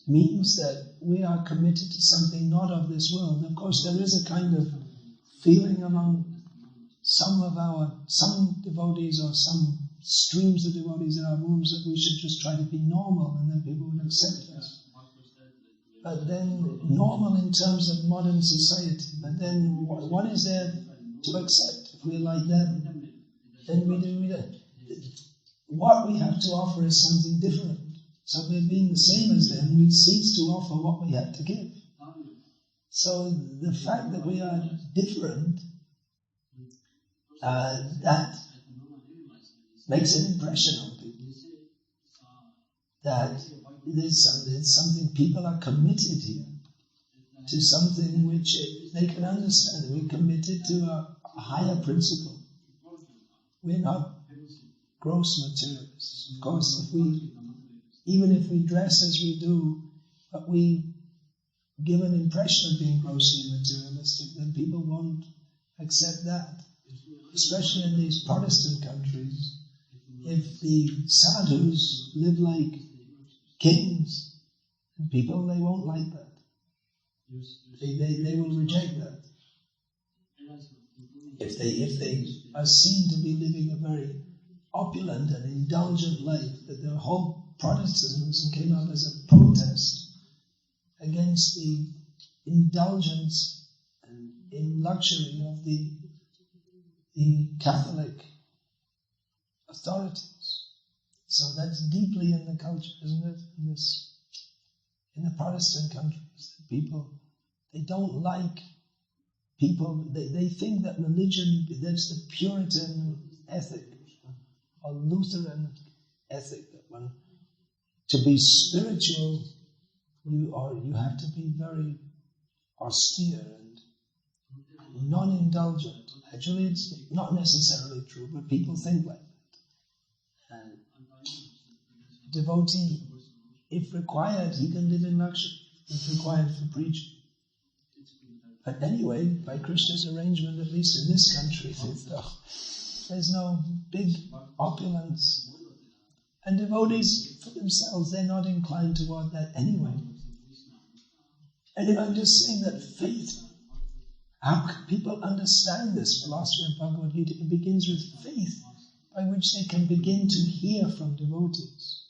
means that we are committed to something not of this world. Of course, there is a kind of feeling among some devotees or some streams of devotees in our rooms that we should just try to be normal and then people would accept us. But then, normal in terms of modern society, but then what is there to accept if we're like them? Then what we have to offer is something different. So we're being the same as them, we cease to offer what we have to give. So the fact that we are different, that makes an impression on people. That there's something, people are committed here to something which they can understand. We're committed to a higher principle. We're not gross materialists. Of course, even if we dress as we do, but we give an impression of being grossly materialistic, then people won't accept that. Especially in these Protestant countries, if the sadhus live like kings, people, they won't like that. They will reject that. If they are seen to be living a very opulent and indulgent life, that their whole Protestantism came up as a protest against the indulgence and in luxury of the Catholic authorities. So that's deeply in the culture, isn't it? In the Protestant countries, people, they don't like people, they think that religion, there's the Puritan ethic or Lutheran ethic that one, to be spiritual, you have to be very austere and non-indulgent. Actually, it's not necessarily true, but people think like that. And devotee, if required, he can live in luxury. If required for preaching. But anyway, by Krishna's arrangement, at least in this country, there's no big opulence. And devotees, for themselves, they're not inclined toward that anyway. And I'm just saying that faith, how can people understand this philosophy of Bhagavad Gita? It begins with faith, by which they can begin to hear from devotees.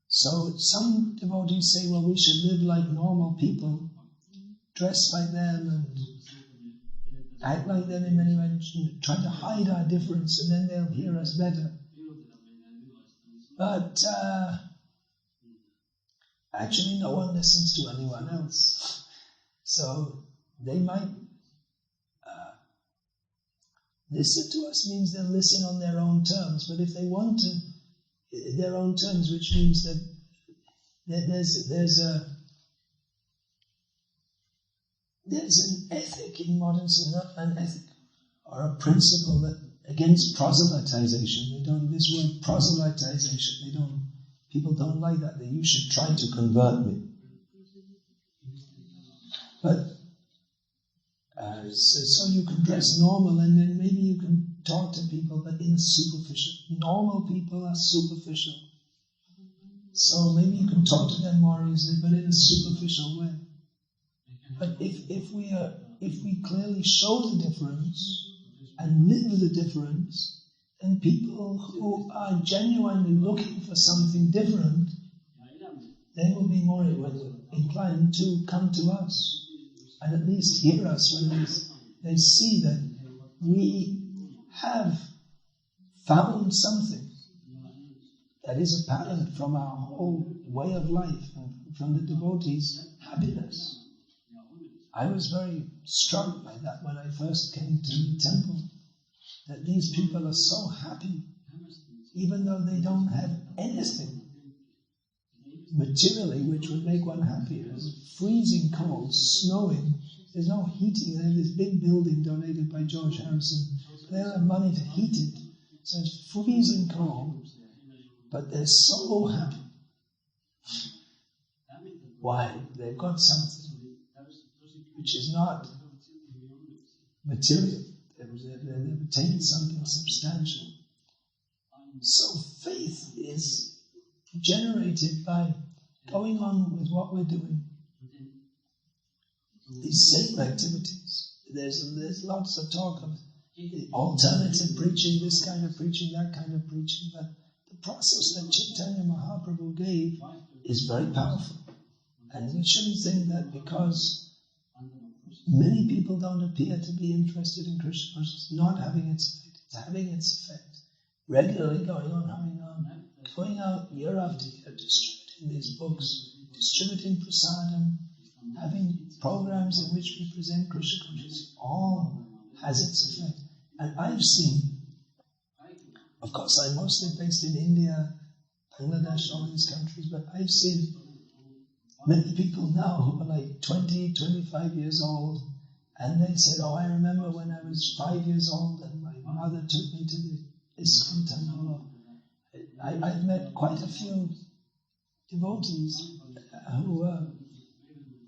So some devotees say, well, we should live like normal people, dress like them and act like them in many ways, and try to hide our difference, and then they'll hear us better. But actually no one listens to anyone else. So they might listen to us means they'll listen on their own terms, but if they want to, their own terms, which means that there's an ethic in modernity, not an ethic or a principle that against proselytization. This word proselytization, people don't like that. You should try to convert me. But so you can dress normal, and then maybe you can talk to people, but in a superficial. Normal people are superficial. So maybe you can talk to them more easily, but in a superficial way. But if we clearly show the difference and live the difference, then people who are genuinely looking for something different, they will be more inclined to come to us and at least hear us when they see that we have found something that is apparent from our whole way of life and from the devotees' happiness. I was very struck by that when I first came to the temple, that these people are so happy, even though they don't have anything materially which would make one happy. It's freezing cold, snowing, there's no heating. They have this big building donated by George Harrison. They don't have money to heat it, so it's freezing cold, but they're so happy. Why? They've got something which is not material. They've attained something substantial. So faith is generated by going on with what we're doing. These same activities. There's lots of talk of alternative preaching, this kind of preaching, that kind of preaching, but the process that Chaitanya Mahaprabhu gave is very powerful. And we shouldn't think that because many people don't appear to be interested in Krishna consciousness, not having its effect. It's having its effect. Regularly going out year after year, distributing these books, distributing prasadam, having programs in which we present Krishna consciousness, all has its effect. And I've seen, of course I'm mostly based in India, Bangladesh, all these countries, but I've seen many people now who are like 20, 25 years old, and they said, oh, I remember when I was 5 years old and my mother took me to the ISKCON temple. I've met quite a few devotees who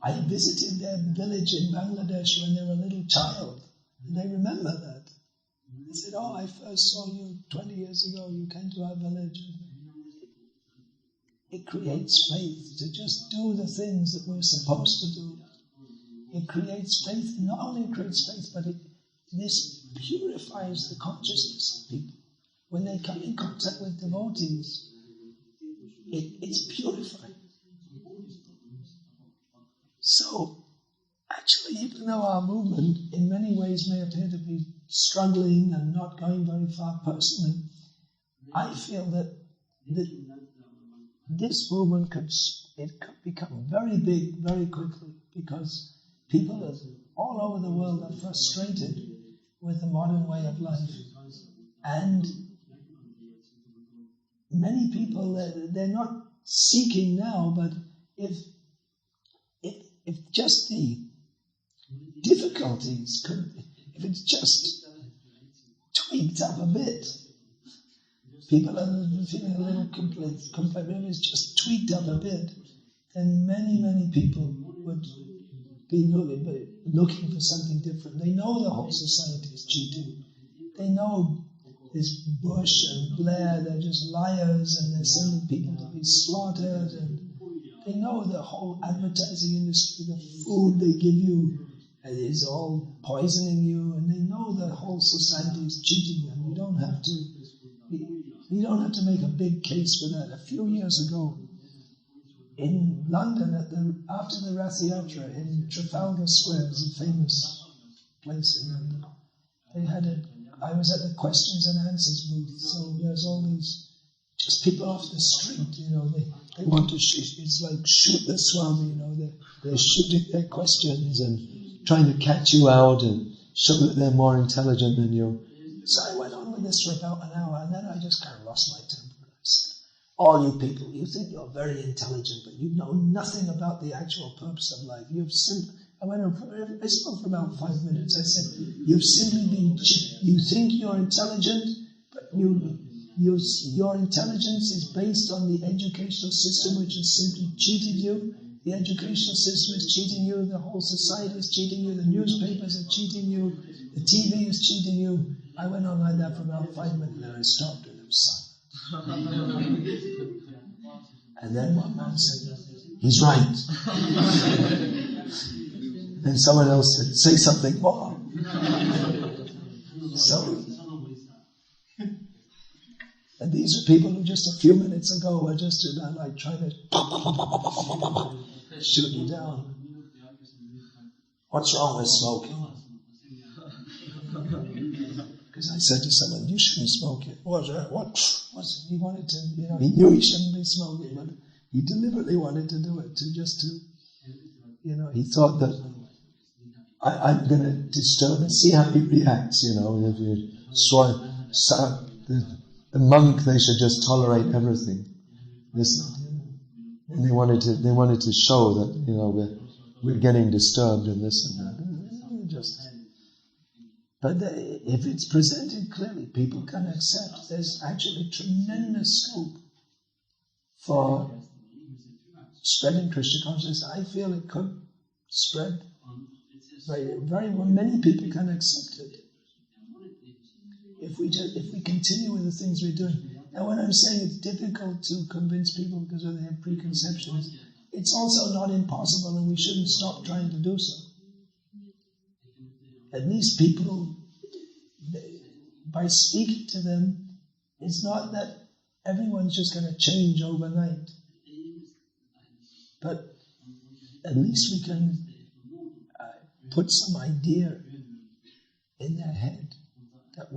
I visited their village in Bangladesh when they were a little child, and they remember that. They said, oh, I first saw you 20 years ago, you came to our village. It creates faith to just do the things that we're supposed to do. It creates faith. Not only creates faith, but this purifies the consciousness of people. When they come in contact with devotees, it's purified. So, actually, even though our movement in many ways may appear to be struggling and not going very far personally, I feel that this movement could become very big very quickly, because people all over the world are frustrated with the modern way of life. And many people, they're not seeking now, but if just the difficulties if it's just tweaked up a bit, people are feeling a little complaint. If it's just tweaked up a bit, then many people would be looking for something different. They know the whole society is cheating. They know this Bush and Blair, they're just liars and they're sending people to be slaughtered, and they know the whole advertising industry, the food they give you is all poisoning you, and they know the whole society is cheating them. You don't have to make a big case for that. A few years ago, in London, after the Rath Yatra in Trafalgar Square, is a famous place in London. I was at the questions and answers booth, so there's all these just people off the street, they want to shoot. It's like shoot the Swami, they're shooting their questions and trying to catch you out and show that they're more intelligent than you. So I went on with this for about an hour, and then I just kind of lost my temper. I said, all you people, you think you're very intelligent, but you know nothing about the actual purpose of life. I spoke for about 5 minutes. I said, you think you're intelligent, but your intelligence is based on the educational system, which has simply cheated you. The educational system is cheating you, the whole society is cheating you, the newspapers are cheating you, the TV is cheating you. I went on like that for about 5 minutes, and I stopped, and it was silent. And then one man said, he's right. And someone else said, say something more. And these are people who just a few minutes ago were just like trying to shoot you down. What's wrong with smoking? Because I said to someone, you shouldn't smoke it. He wanted to, he knew he shouldn't be smoking, but he deliberately wanted to do it, he thought that I'm going to disturb and see how he reacts, if you the monk, they should just tolerate everything. And they wanted to show that, we're getting disturbed in this and that. But if it's presented clearly, people can accept. There's actually tremendous scope for spreading Krishna consciousness. I feel it could spread very well. Many people can accept it if we continue with the things we're doing. And when I'm saying it's difficult to convince people because of their preconceptions, it's also not impossible, and we shouldn't stop trying to do so. At least people, by speaking to them, it's not that everyone's just going to change overnight. But at least we can put some idea in their head that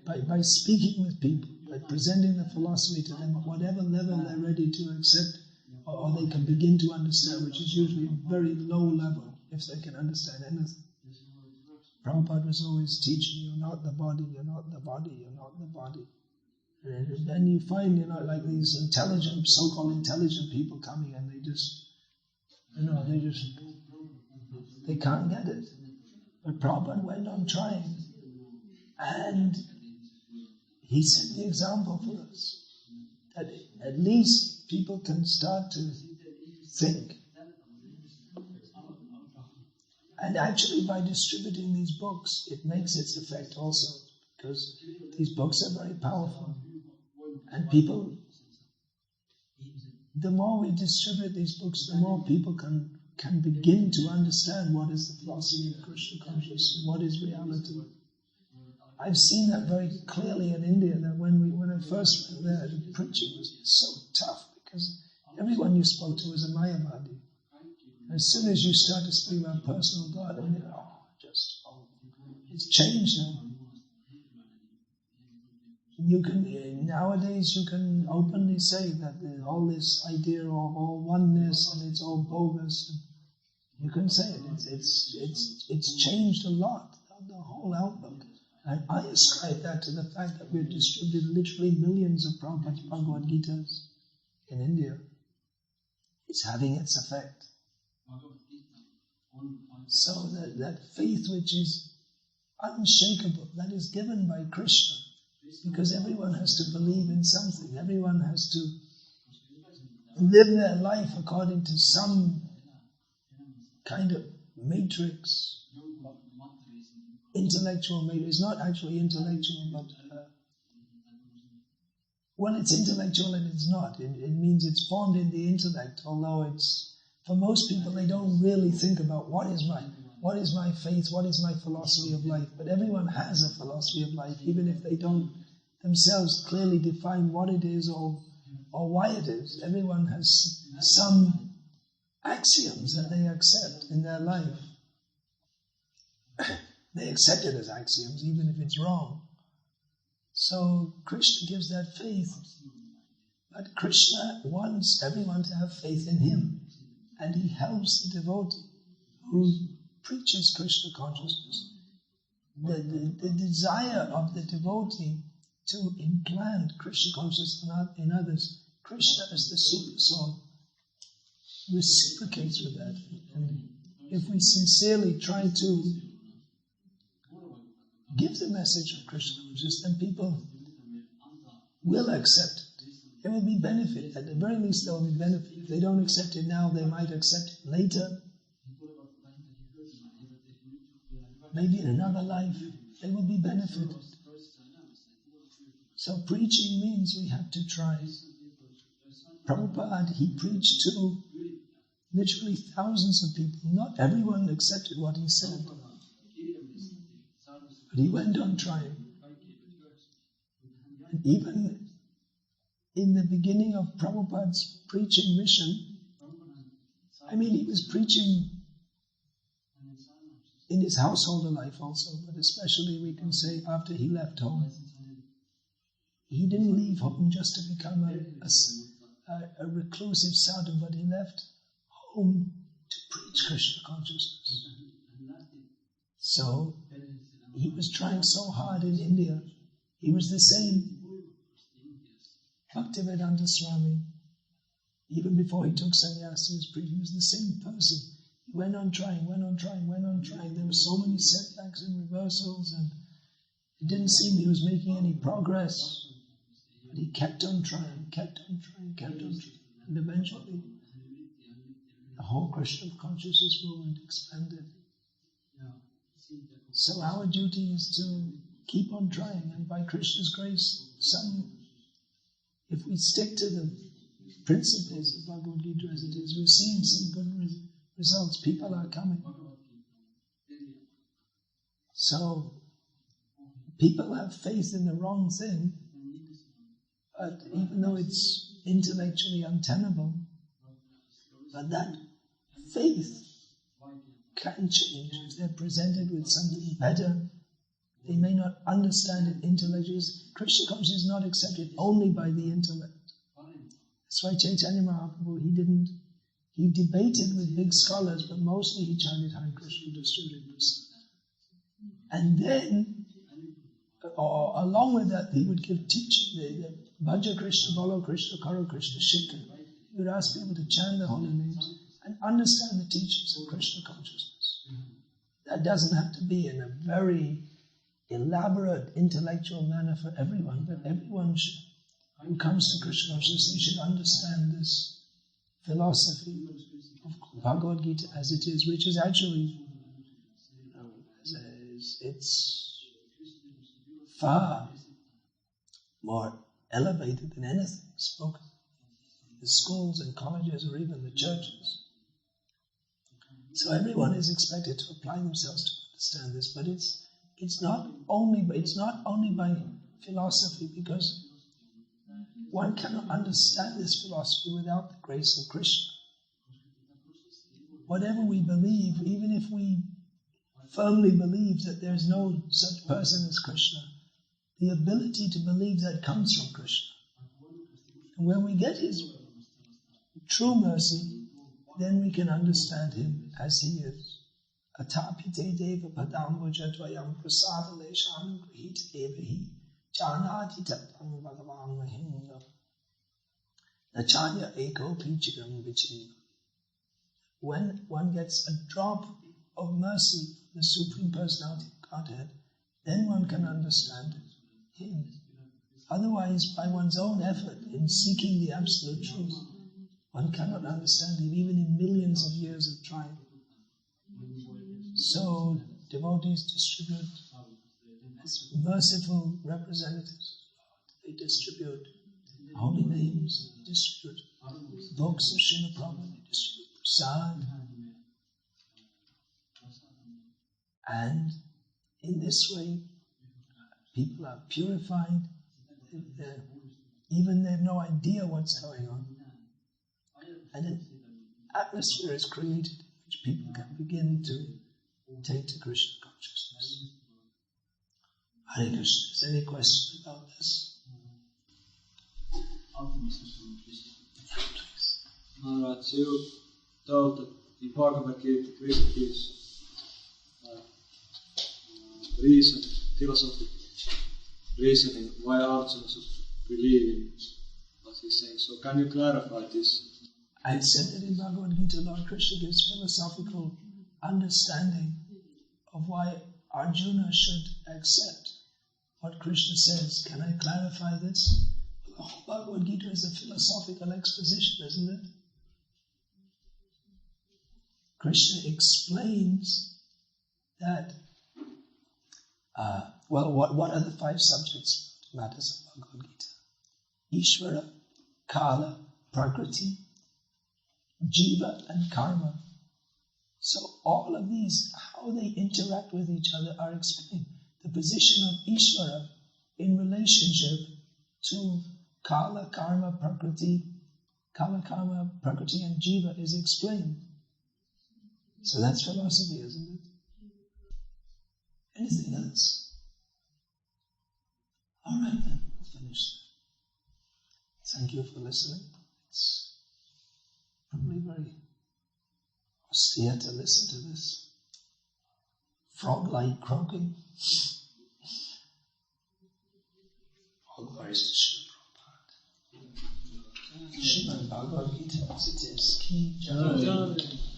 by speaking with people, by presenting the philosophy to them at whatever level they're ready to accept, or they can begin to understand, which is usually a very low level, if they can understand anything. Prabhupada was always teaching, you're not the body, you're not the body, you're not the body. And then you find, like these intelligent, so-called intelligent people coming, and they can't get it. But Prabhupada went on trying. And he set the example for us. That at least people can start to think. And actually by distributing these books, it makes its effect also. Because these books are very powerful. And people, the more we distribute these books, the more people can begin to understand what is the philosophy of Krishna consciousness, what is reality. I've seen that very clearly in India, that when I first went there, the preaching was so tough, because everyone you spoke to was a Mayavadi. As soon as you start to speak about personal God, it's changed now. Nowadays you can openly say that all this idea of all oneness and it's all bogus. You can say it. It's changed a lot, the whole outlook. And I ascribe that to the fact that we've distributed literally millions of Prabhupada's Bhagavad Gitas in India. It's having its effect. So that faith which is unshakable, that is given by Krishna, because everyone has to believe in something. Everyone has to live their life according to some kind of matrix, intellectual matrix. It's not actually intellectual, but well, it's intellectual and it's not. It means it's formed in the intellect, although it's, for most people, they don't really think about what is my faith, what is my philosophy of life. But everyone has a philosophy of life, even if they don't themselves clearly define what it is or why it is. Everyone has some axioms that they accept in their life. They accept it as axioms, even if it's wrong. So Krishna gives that faith. But Krishna wants everyone to have faith in him. And he helps the devotee who preaches Krishna consciousness. The desire of the devotee to implant Krishna consciousness in others, Krishna as the super soul reciprocates with that. And if we sincerely try to give the message of Krishna consciousness, then people will accept it. There will be benefit. At the very least, there will be benefit. If they don't accept it now, they might accept it later. Maybe in another life, there will be benefit. So preaching means we have to try. Prabhupada, he preached to literally thousands of people. Not everyone accepted what he said. But he went on trying. And even in the beginning of Prabhupada's preaching mission, he was preaching in his householder life also, but especially we can say after he left home. He didn't leave home just to become a reclusive sadhu, but he left home to preach Krishna consciousness. So he was trying so hard in India. He was the same Bhaktivedanta Swami. Even before he took sannyas, he was the same person. He went on trying. There were so many setbacks and reversals, and it didn't seem he was making any progress. But he kept on trying. And eventually, the whole Krishna consciousness movement expanded. So our duty is to keep on trying, and by Krishna's grace, if we stick to the principles of Bhagavad Gita as it is, we're seeing some good results. People are coming. So people have faith in the wrong thing, but even though it's intellectually untenable, but that faith can change if they're presented with something better. They may not understand it intellectually. Krishna consciousness is not accepted only by the intellect. That's why Chaitanya Mahaprabhu, he debated with big scholars, but mostly he chanted Hare Krishna, distributed Krishna. And then, or along with that, he would give teaching, the Bhaja Krishna, Bolo Krishna, Karo Krishna, Shikha. He would ask people to chant the holy names and understand the teachings of Krishna consciousness. That doesn't have to be in a very elaborate intellectual manner for everyone, but everyone who comes to Krishna consciousness, they should understand this philosophy of Bhagavad Gita as it is, which is actually, it's far more elevated than anything spoken in the schools and colleges or even the churches. So everyone is expected to apply themselves to understand this, but it's not only by philosophy, because one cannot understand this philosophy without the grace of Krishna. Whatever we believe, even if we firmly believe that there is no such person as Krishna, the ability to believe that comes from Krishna. And when we get his true mercy, then we can understand him as he is. Atapite deva padambuja tvayam prasada leshanu grihita evahi janati tapang bhagavan mahinda nachanya eko pichikam vichinva. When one gets a drop of mercy, the Supreme Personality of Godhead, then one can understand him. Otherwise, by one's own effort in seeking the absolute truth, one cannot understand him even in millions of years of trying. So, devotees distribute as merciful representatives. They distribute holy names, they distribute books of Srila Prabhupada, they distribute prasad. And in this way, people are purified. Even they have no idea what's going on. And an atmosphere is created in which people can begin to take to Krishna consciousness. Hare Krishna. Is there any question about this? Please. Maharaj, you told that the Bhagavad Gita gives reason, philosophical reasoning why Arjuna should believe in what he's saying. So can you clarify this? I said that in Bhagavad Gita, Lord Krishna gives philosophical understanding of why Arjuna should accept what Krishna says. Can I clarify this? The whole Bhagavad Gita is a philosophical exposition, isn't it? Krishna explains that, what are the 5 subjects matters of Bhagavad Gita? Ishvara, Kala, Prakriti, Jiva and Karma. So all of these, how they interact with each other are explained. The position of Ishvara in relationship to Kala, Karma, Prakriti, and Jiva is explained. So that's philosophy, isn't it? Anything else? All right then, I'll finish. Thank you for listening. It's probably very austere to listen to this frog-like croaking. All glories to Srila Prabhupada. Srimad Bhagavad Gita as it is. Ki Jai.